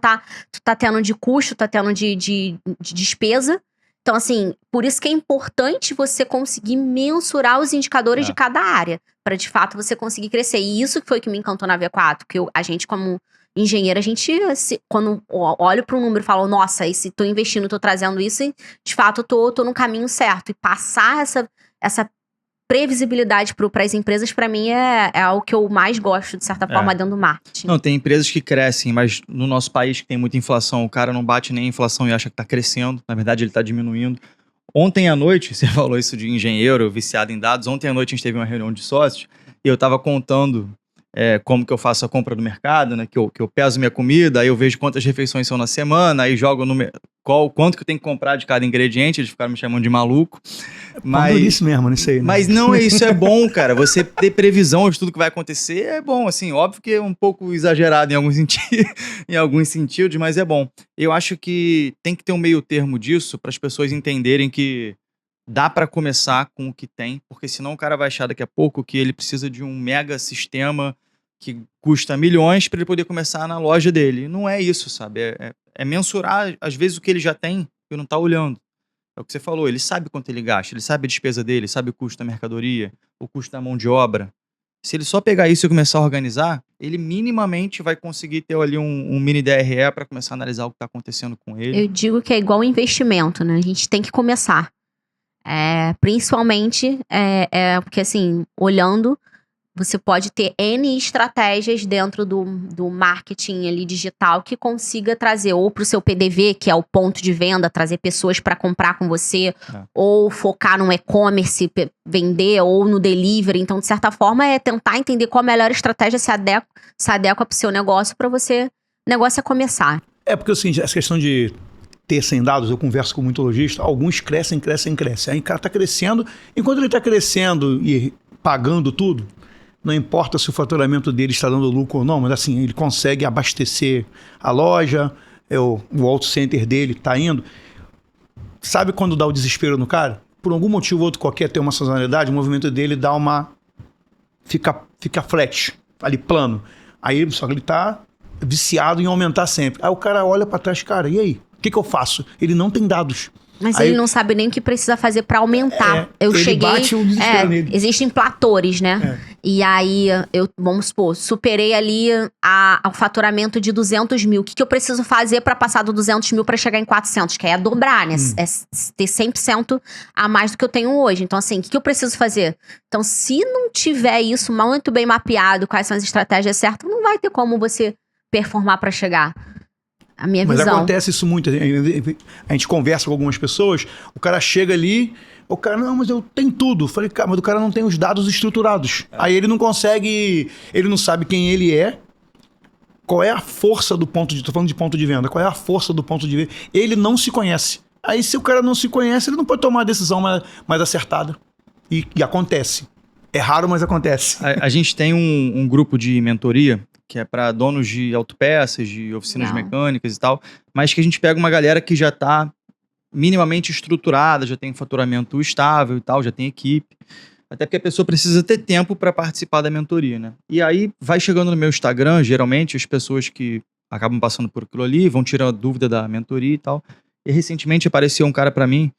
tu tá tendo de custo, tá tendo de despesa. Então, assim, por isso que é importante você conseguir mensurar os indicadores de cada área, para de fato você conseguir crescer. E isso foi o que me encantou na V4, que a gente, como engenheiro, quando olho para um número e falo, nossa, tô investindo, tô trazendo isso, e de fato tô no caminho certo. E passar essa previsibilidade para as empresas, para mim, é algo que eu mais gosto, de certa forma, dentro do marketing. Não, tem empresas que crescem, mas no nosso país, que tem muita inflação, o cara não bate nem a inflação e acha que está crescendo. Na verdade, ele está diminuindo. Ontem à noite, você falou isso de engenheiro viciado em dados. Ontem à noite a gente teve uma reunião de sócios e eu estava contando como que eu faço a compra do mercado, né? Que eu peso minha comida, aí eu vejo quantas refeições são na semana, aí jogo quanto que eu tenho que comprar de cada ingrediente. Eles ficaram me chamando de maluco. Mas isso mesmo, não sei. Né? Mas não, isso é bom, cara. Você ter previsão de tudo que vai acontecer é bom, assim. Óbvio que é um pouco exagerado em alguns sentidos, mas é bom. Eu acho que tem que ter um meio termo disso para as pessoas entenderem que dá para começar com o que tem, porque senão o cara vai achar daqui a pouco que ele precisa de um mega sistema que custa milhões para ele poder começar na loja dele. Não é isso, sabe? É mensurar, às vezes, o que ele já tem e não tá olhando. É o que você falou, ele sabe quanto ele gasta, ele sabe a despesa dele, sabe o custo da mercadoria, o custo da mão de obra. Se ele só pegar isso e começar a organizar, ele minimamente vai conseguir ter ali um mini DRE para começar a analisar o que está acontecendo com ele. Eu digo que é igual um investimento, né? A gente tem que começar. Principalmente, porque assim, olhando, você pode ter N estratégias dentro do marketing ali digital que consiga trazer ou para o seu PDV, que é o ponto de venda, trazer pessoas para comprar com você, ou focar no e-commerce, vender, ou no delivery. Então, de certa forma, é tentar entender qual a melhor estratégia se adequa para o seu negócio para você, o negócio é começar. Porque assim, essa questão de ter 100 dados, eu converso com muito lojista, alguns crescem. Aí o cara tá crescendo, enquanto ele tá crescendo e pagando tudo, não importa se o faturamento dele está dando lucro ou não, mas assim, ele consegue abastecer a loja, o auto center dele está indo. Sabe quando dá o desespero no cara? Por algum motivo ou outro qualquer, tem uma sazonalidade, o movimento dele dá uma... Fica flat, ali plano. Aí só que ele está viciado em aumentar sempre. Aí o cara olha para trás, cara, e aí? O que eu faço? Ele não tem dados. Mas aí, ele não sabe nem o que precisa fazer para aumentar. Bate um desespero nele. Existem platores, né? E aí, vamos supor, superei ali o faturamento de 200 mil. O que eu preciso fazer para passar do 200 mil para chegar em 400? Que é dobrar, né? É ter 100% a mais do que eu tenho hoje. Então, assim, o que eu preciso fazer? Então, se não tiver isso muito bem mapeado, quais são as estratégias certas, não vai ter como você performar para chegar. A minha visão. Mas acontece isso muito. A gente conversa com algumas pessoas, o cara chega ali, o cara, não, mas eu tenho tudo. Eu falei, cara, mas o cara não tem os dados estruturados. Aí ele não consegue, ele não sabe quem ele é, qual é a força do ponto de... Tô falando de ponto de venda. Qual é a força do ponto de venda? Ele não se conhece. Aí se o cara não se conhece, ele não pode tomar a decisão mais acertada. E acontece. É raro, mas acontece. A gente tem um grupo de mentoria que é para donos de autopeças, de oficinas mecânicas e tal, mas que a gente pega uma galera que já está minimamente estruturada, já tem faturamento estável e tal, já tem equipe, até porque a pessoa precisa ter tempo para participar da mentoria, né? E aí vai chegando no meu Instagram, geralmente, as pessoas que acabam passando por aquilo ali, vão tirando dúvida da mentoria e tal, e recentemente apareceu um cara para mim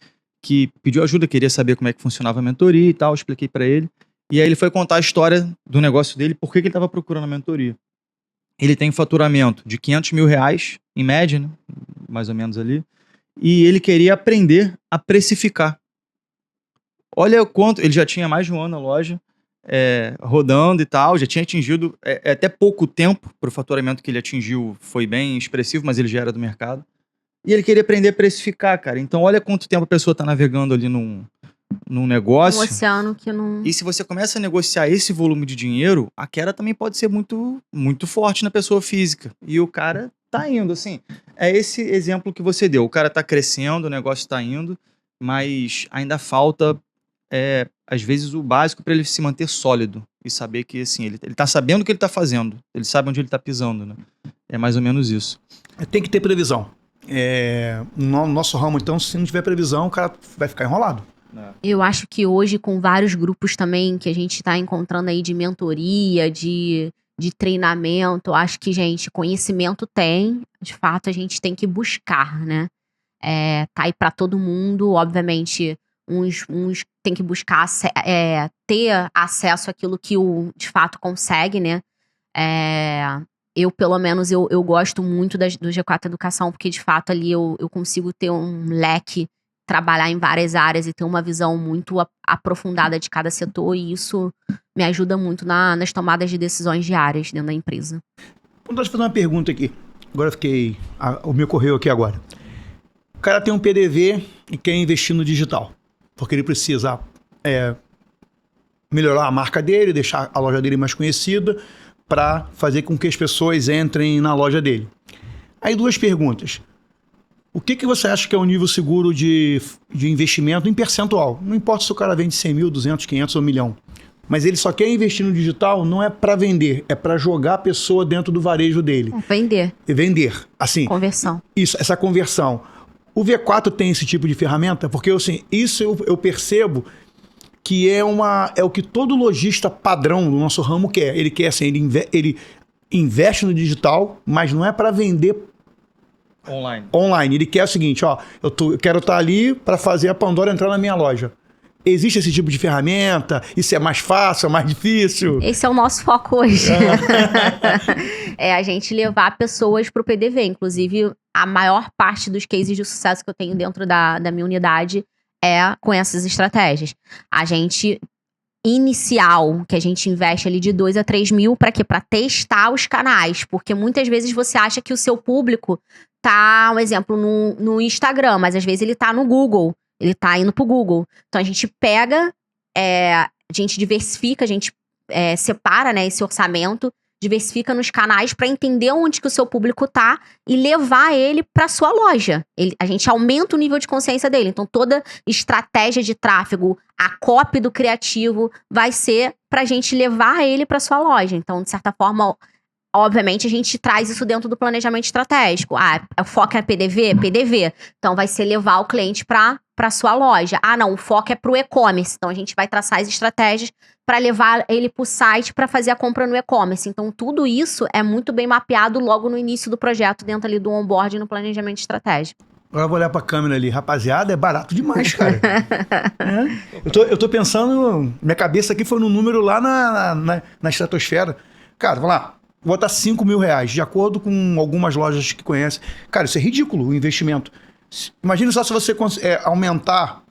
que pediu ajuda, queria saber como é que funcionava a mentoria e tal, expliquei para ele, e aí ele foi contar a história do negócio dele, por que ele estava procurando a mentoria. Ele tem faturamento de 500 mil reais, em média, né? Mais ou menos ali. E ele queria aprender a precificar. Olha o quanto... Ele já tinha mais de um ano na loja, rodando e tal, já tinha atingido... até pouco tempo para o faturamento que ele atingiu, foi bem expressivo, mas ele já era do mercado. E ele queria aprender a precificar, cara. Então olha quanto tempo a pessoa está navegando ali num negócio. Um oceano que não... E se você começa a negociar esse volume de dinheiro, a queda também pode ser muito, muito forte na pessoa física. E o cara tá indo, assim. É esse exemplo que você deu. O cara tá crescendo, o negócio tá indo, mas ainda falta, às vezes, o básico para ele se manter sólido. E saber que, assim, ele tá sabendo o que ele tá fazendo. Ele sabe onde ele tá pisando, né? É mais ou menos isso. Tem que ter previsão. No nosso ramo, então, se não tiver previsão, o cara vai ficar enrolado. Eu acho que hoje, com vários grupos também que a gente tá encontrando aí de mentoria, de treinamento, acho que, gente, conhecimento tem, de fato a gente tem que buscar, né? Tá aí pra todo mundo, obviamente, uns tem que buscar ter acesso àquilo que de fato consegue, né? Eu, pelo menos, eu gosto muito do G4 Educação, porque de fato ali eu consigo ter um leque, trabalhar em várias áreas e ter uma visão muito aprofundada de cada setor, e isso me ajuda muito nas tomadas de decisões diárias dentro da empresa. Vou te fazer uma pergunta aqui. Agora me ocorreu aqui agora. O cara tem um PDV e quer investir no digital, porque ele precisa melhorar a marca dele, deixar a loja dele mais conhecida, para fazer com que as pessoas entrem na loja dele. Aí 2 perguntas. O que você acha que é um nível seguro de investimento em percentual? Não importa se o cara vende 100 mil, 200, 500 ou 1 milhão. Mas ele só quer investir no digital, não é para vender, é para jogar a pessoa dentro do varejo dele. Vender. E vender. Assim, conversão. Isso, essa conversão. O V4 tem esse tipo de ferramenta? Porque assim, isso eu percebo que é o que todo lojista padrão do nosso ramo quer. Ele quer assim, ele investe no digital, mas não é para vender online. Ele quer o seguinte, eu quero estar ali para fazer a Pandora entrar na minha loja. Existe esse tipo de ferramenta? Isso é mais fácil, é mais difícil? Esse é o nosso foco hoje. É a gente levar pessoas para o PDV. Inclusive, a maior parte dos cases de sucesso que eu tenho dentro da minha unidade é com essas estratégias. A gente inicial, que a gente investe ali de 2 a 3 mil, pra quê? Pra testar os canais, porque muitas vezes você acha que o seu público tá, um exemplo, no Instagram, mas às vezes ele tá no Google, ele tá indo pro Google. Então a gente pega, a gente diversifica, a gente separa, né, esse orçamento, diversifica nos canais pra entender onde que o seu público tá e levar ele pra sua loja. A gente aumenta o nível de consciência dele. Então toda estratégia de tráfego, a copy do criativo vai ser pra gente levar ele pra sua loja. Então, de certa forma, obviamente, a gente traz isso dentro do planejamento estratégico. O foco é PDV? PDV. Então, vai ser levar o cliente pra sua loja. Não, o foco é pro e-commerce. Então, a gente vai traçar as estratégias para levar ele pro site para fazer a compra no e-commerce. Então, tudo isso é muito bem mapeado logo no início do projeto, dentro ali do onboard no planejamento estratégico. Agora eu vou olhar pra câmera ali. Rapaziada, é barato demais, cara. Eu tô pensando... Minha cabeça aqui foi no número lá na estratosfera. Cara, vamos lá. Vou botar 5 mil reais, de acordo com algumas lojas que conhecem. Cara, isso é ridículo, o investimento. Imagina só se você aumentar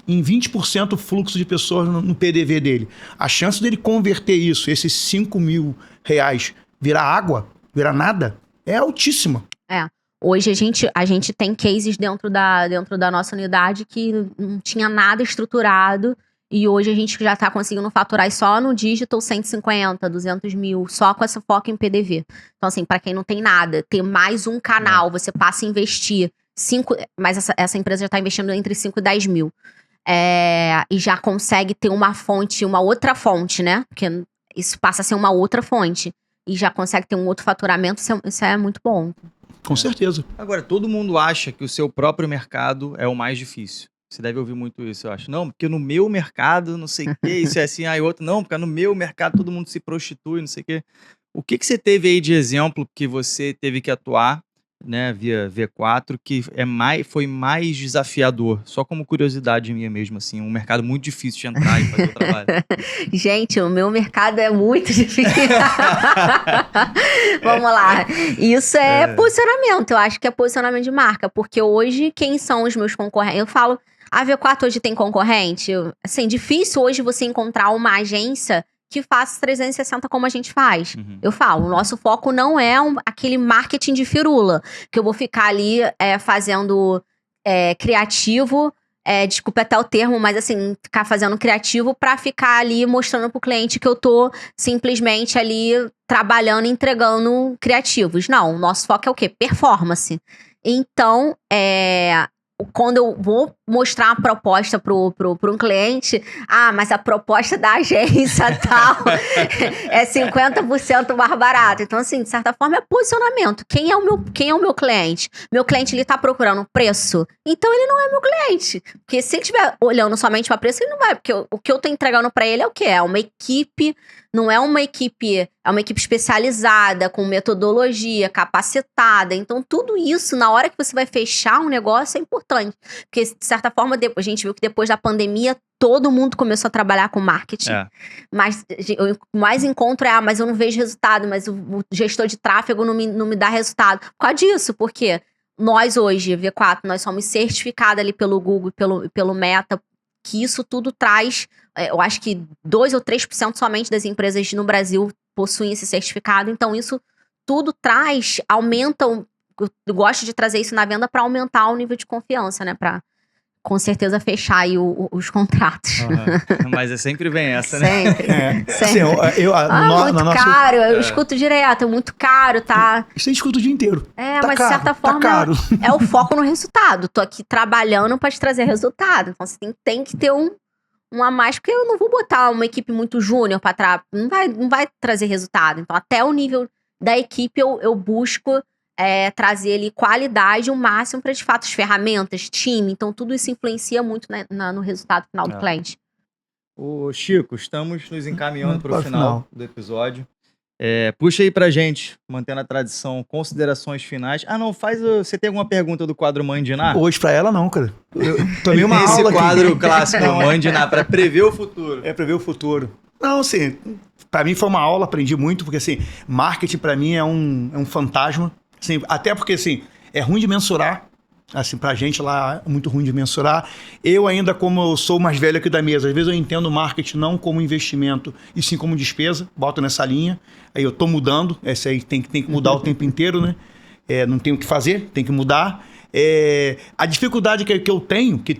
em 20% o fluxo de pessoas no PDV dele. A chance dele converter isso, esses 5 mil reais, virar água, virar nada, é altíssima. Hoje a gente tem cases dentro da nossa unidade que não tinha nada estruturado. E hoje a gente já tá conseguindo faturar só no digital 150, 200 mil, só com essa foco em PDV. Então, assim, pra quem não tem nada, ter mais um canal, você passa a investir 5... Mas essa empresa já tá investindo entre 5 e 10 mil. E já consegue ter uma outra fonte, né? Porque isso passa a ser uma outra fonte. E já consegue ter um outro faturamento, isso é muito bom. Com certeza. Agora, todo mundo acha que o seu próprio mercado é o mais difícil. Você deve ouvir muito isso, eu acho. Não, porque no meu mercado, não sei o quê, isso é assim, aí outro, não, porque no meu mercado todo mundo se prostitui, não sei o quê. O que você teve aí de exemplo que você teve que atuar, né, via V4, que foi mais desafiador? Só como curiosidade minha mesmo, assim, um mercado muito difícil de entrar e fazer o trabalho. Gente, o meu mercado é muito difícil. Vamos lá. Isso é posicionamento, eu acho que é posicionamento de marca, porque hoje, quem são os meus concorrentes? Eu falo, a V4 hoje tem concorrente? Assim, difícil hoje você encontrar uma agência que faça 360 como a gente faz. Eu falo, o nosso foco não é aquele marketing de firula, que eu vou ficar ali fazendo criativo, desculpa até o termo, mas assim, ficar fazendo criativo pra ficar ali mostrando pro cliente que eu tô simplesmente ali trabalhando e entregando criativos. Não, o nosso foco é o quê? Performance. Então, quando eu vou mostrar uma proposta para um cliente, mas a proposta da agência tal é 50% mais barato. Então, assim, de certa forma, é posicionamento. Quem é o meu cliente? Meu cliente, ele tá procurando preço? Então, ele não é meu cliente. Porque se ele estiver olhando somente para preço, ele não vai. Porque o que eu tô entregando para ele é o quê? É uma equipe, não é uma equipe... É uma equipe especializada, com metodologia, capacitada. Então, tudo isso, na hora que você vai fechar um negócio, é importante. Porque, de certa forma, a gente viu que depois da pandemia, todo mundo começou a trabalhar com marketing. Mas o mais encontro mas eu não vejo resultado, mas o gestor de tráfego não me dá resultado. Por causa disso, porque nós hoje, V4, nós somos certificados ali pelo Google, pelo Meta, que isso tudo traz, eu acho que 2 ou 3% somente das empresas no Brasil possuem esse certificado. Então, isso tudo aumenta, eu gosto de trazer isso na venda para aumentar o nível de confiança, né? Para, com certeza, fechar aí os contratos. Mas sempre vem essa, né? Sempre. Assim, muito caro, eu escuto direto, muito caro, tá? Isso eu escuto o dia inteiro. Mas caro, de certa forma, caro. É o foco no resultado. Tô aqui trabalhando para te trazer resultado. Então, você tem que ter um a mais, porque eu não vou botar uma equipe muito júnior pra trás, não vai trazer resultado. Então, até o nível da equipe, eu busco trazer ali qualidade o máximo para, de fato, as ferramentas, time. Então, tudo isso influencia muito no resultado final do cliente. Ô, Chico, estamos nos encaminhando para o final do episódio. Puxa aí pra gente, mantendo a tradição, considerações finais. Não, você tem alguma pergunta do quadro Mãe de Ná? Hoje pra ela não, cara. Eu tomei uma aula esse quadro aqui. Clássico, Mãe de Ná, pra prever o futuro. Prever o futuro. Não, assim, pra mim foi uma aula, aprendi muito, porque assim, marketing pra mim é um fantasma. Assim, até porque assim, é ruim de mensurar. Assim, pra gente lá é muito ruim de mensurar. Eu ainda, como eu sou mais velho aqui da mesa, às vezes eu entendo marketing não como investimento, e sim como despesa, boto nessa linha. Aí eu tô mudando, essa aí tem que mudar o tempo inteiro, né? Não tem o que fazer, tem que mudar. A dificuldade que eu tenho, que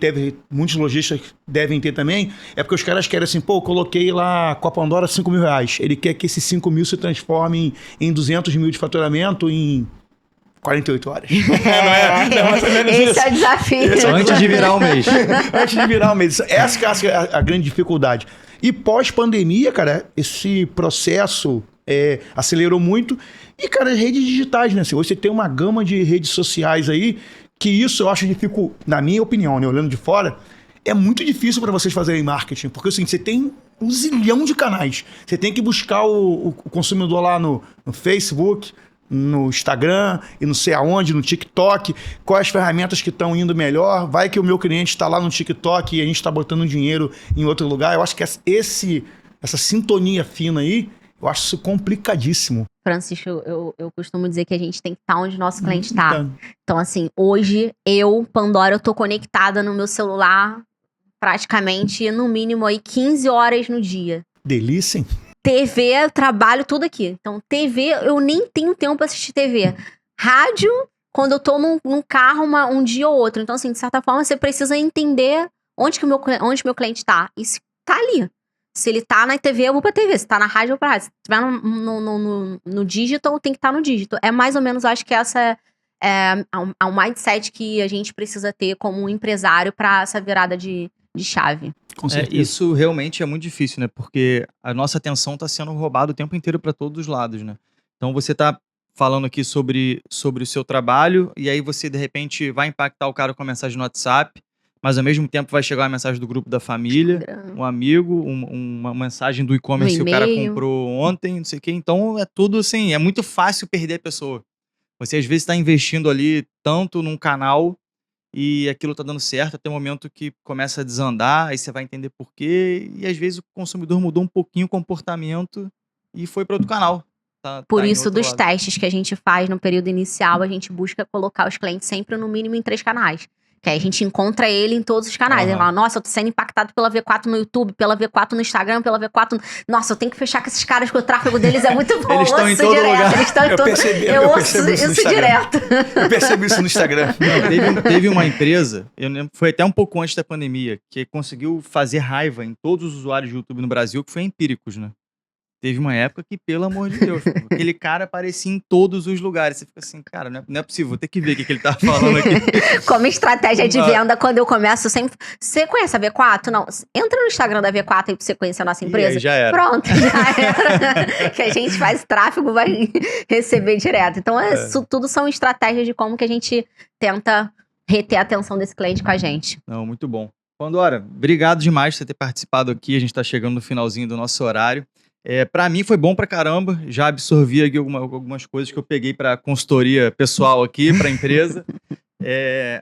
muitos lojistas devem ter também, é porque os caras querem assim, pô, eu coloquei lá com a Pandora R$5.000. Ele quer que esses 5 mil se transformem em 200 mil de faturamento em 48 horas. Não é mais ou menos Esse isso. é o desafio. Antes de virar o mês. Antes de virar o mês. Essa é a grande dificuldade. E pós-pandemia, cara, esse processo acelerou muito. E, cara, as redes digitais, né? Hoje você tem uma gama de redes sociais aí, que isso eu acho difícil, na minha opinião, né? Olhando de fora, é muito difícil para vocês fazerem marketing. Porque, assim, você tem um zilhão de canais. Você tem que buscar o consumidor lá no Facebook, no Instagram e não sei aonde, no TikTok, quais ferramentas que estão indo melhor, vai que o meu cliente está lá no TikTok e a gente está botando dinheiro em outro lugar. Eu acho que essa sintonia fina aí, eu acho isso complicadíssimo. Francisco, eu costumo dizer que a gente tem que estar onde o nosso cliente está. Então, assim, hoje, Pandora, eu tô conectada no meu celular praticamente, no mínimo, aí 15 horas no dia. Delícia, hein? TV, trabalho, tudo aqui. Então, TV, eu nem tenho tempo pra assistir TV. Rádio, quando eu tô num carro um dia ou outro. Então, assim, de certa forma, você precisa entender onde meu cliente tá. E se tá ali. Se ele tá na TV, eu vou pra TV. Se tá na rádio, eu vou pra rádio. Se tiver no digital, tem que estar no digital. É mais ou menos, acho que essa é um mindset que a gente precisa ter como um empresário pra essa virada de chave. Com certeza. Isso realmente é muito difícil, né? Porque a nossa atenção está sendo roubada o tempo inteiro para todos os lados, né? Então você está falando aqui sobre o seu trabalho e aí você de repente vai impactar o cara com a mensagem no WhatsApp, mas ao mesmo tempo vai chegar a mensagem do grupo da família, um amigo, uma mensagem do e-commerce que o cara comprou ontem, não sei o quê. Então é tudo assim, é muito fácil perder a pessoa. Você às vezes está investindo ali tanto num canal e aquilo tá dando certo até o momento que começa a desandar, aí você vai entender por quê, e às vezes o consumidor mudou um pouquinho o comportamento e foi para outro canal. Por isso, dos testes que a gente faz no período inicial, a gente busca colocar os clientes sempre no mínimo em 3 canais. Que aí a gente encontra ele em todos os canais. Ele fala, nossa, eu tô sendo impactado pela V4 no YouTube, pela V4 no Instagram, pela V4... Nossa, eu tenho que fechar com esses caras, porque o tráfego deles é muito bom. Eles estão em todo lugar. Eles estão em todo... Eu ouço isso direto. Eu percebi isso no Instagram. Teve uma empresa, foi até um pouco antes da pandemia, que conseguiu fazer raiva em todos os usuários de YouTube no Brasil, que foi a Empíricos, né? Teve uma época que, pelo amor de Deus, aquele cara aparecia em todos os lugares. Você fica assim, cara, não é possível, vou ter que ver o que ele tá falando aqui. Como estratégia de venda, quando eu começo sempre... Você conhece a V4? Não. Entra no Instagram da V4 aí pra você conhecer a nossa empresa. E aí já era. Pronto, já era. Que a gente faz tráfego, vai receber direto. Então, isso tudo são estratégias de como que a gente tenta reter a atenção desse cliente com a gente. Não, muito bom. Pandora, obrigado demais por você ter participado aqui. A gente tá chegando no finalzinho do nosso horário. Para mim foi bom pra caramba, já absorvi aqui algumas coisas que eu peguei para consultoria pessoal aqui, para a empresa.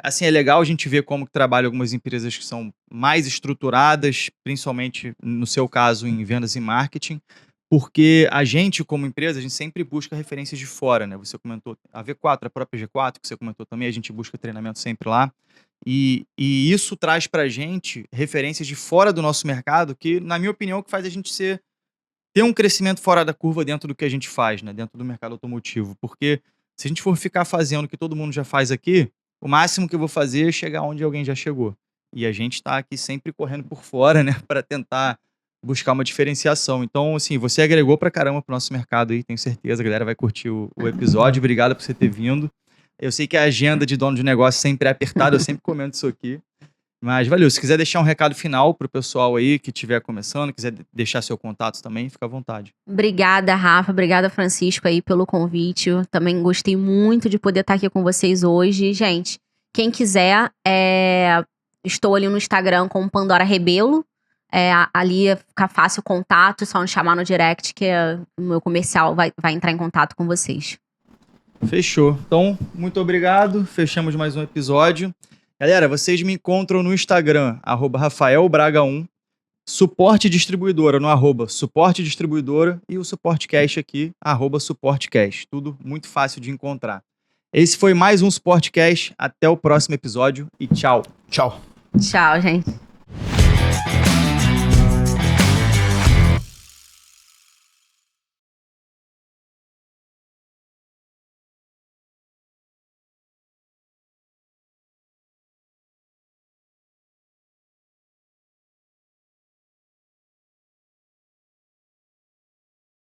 Assim, é legal a gente ver como que trabalham algumas empresas que são mais estruturadas, principalmente no seu caso em vendas e marketing, porque a gente como empresa, a gente sempre busca referências de fora, né? Você comentou a V4, a própria G4, que você comentou também, a gente busca treinamento sempre lá. E isso traz pra gente referências de fora do nosso mercado, que na minha opinião é o que faz a gente ter um crescimento fora da curva dentro do que a gente faz, né? Dentro do mercado automotivo. Porque se a gente for ficar fazendo o que todo mundo já faz aqui, o máximo que eu vou fazer é chegar onde alguém já chegou. E a gente está aqui sempre correndo por fora, né? Para tentar buscar uma diferenciação. Então, assim, você agregou pra caramba pro nosso mercado aí, tenho certeza. A galera vai curtir o episódio. Obrigado por você ter vindo. Eu sei que a agenda de dono de negócio sempre é apertada, eu sempre comento isso aqui. Mas valeu, se quiser deixar um recado final pro pessoal aí que estiver começando, quiser deixar seu contato também, fica à vontade. Obrigada, Rafa, obrigada, Francisco, aí pelo convite. Eu também gostei muito de poder estar aqui com vocês hoje. Gente, quem quiser, estou ali no Instagram com Pandora Rebelo. Ali fica fácil o contato, só me chamar no direct que o meu comercial vai entrar em contato com vocês. Fechou. Então, muito obrigado. Fechamos mais um episódio. Galera, vocês me encontram no Instagram, @RafaelBraga1, Suporte Distribuidora, no @Suporte Distribuidora, e o SuporteCast aqui, @SuporteCast. Tudo muito fácil de encontrar. Esse foi mais um Sportcast. Até o próximo episódio e tchau. Tchau. Tchau, gente.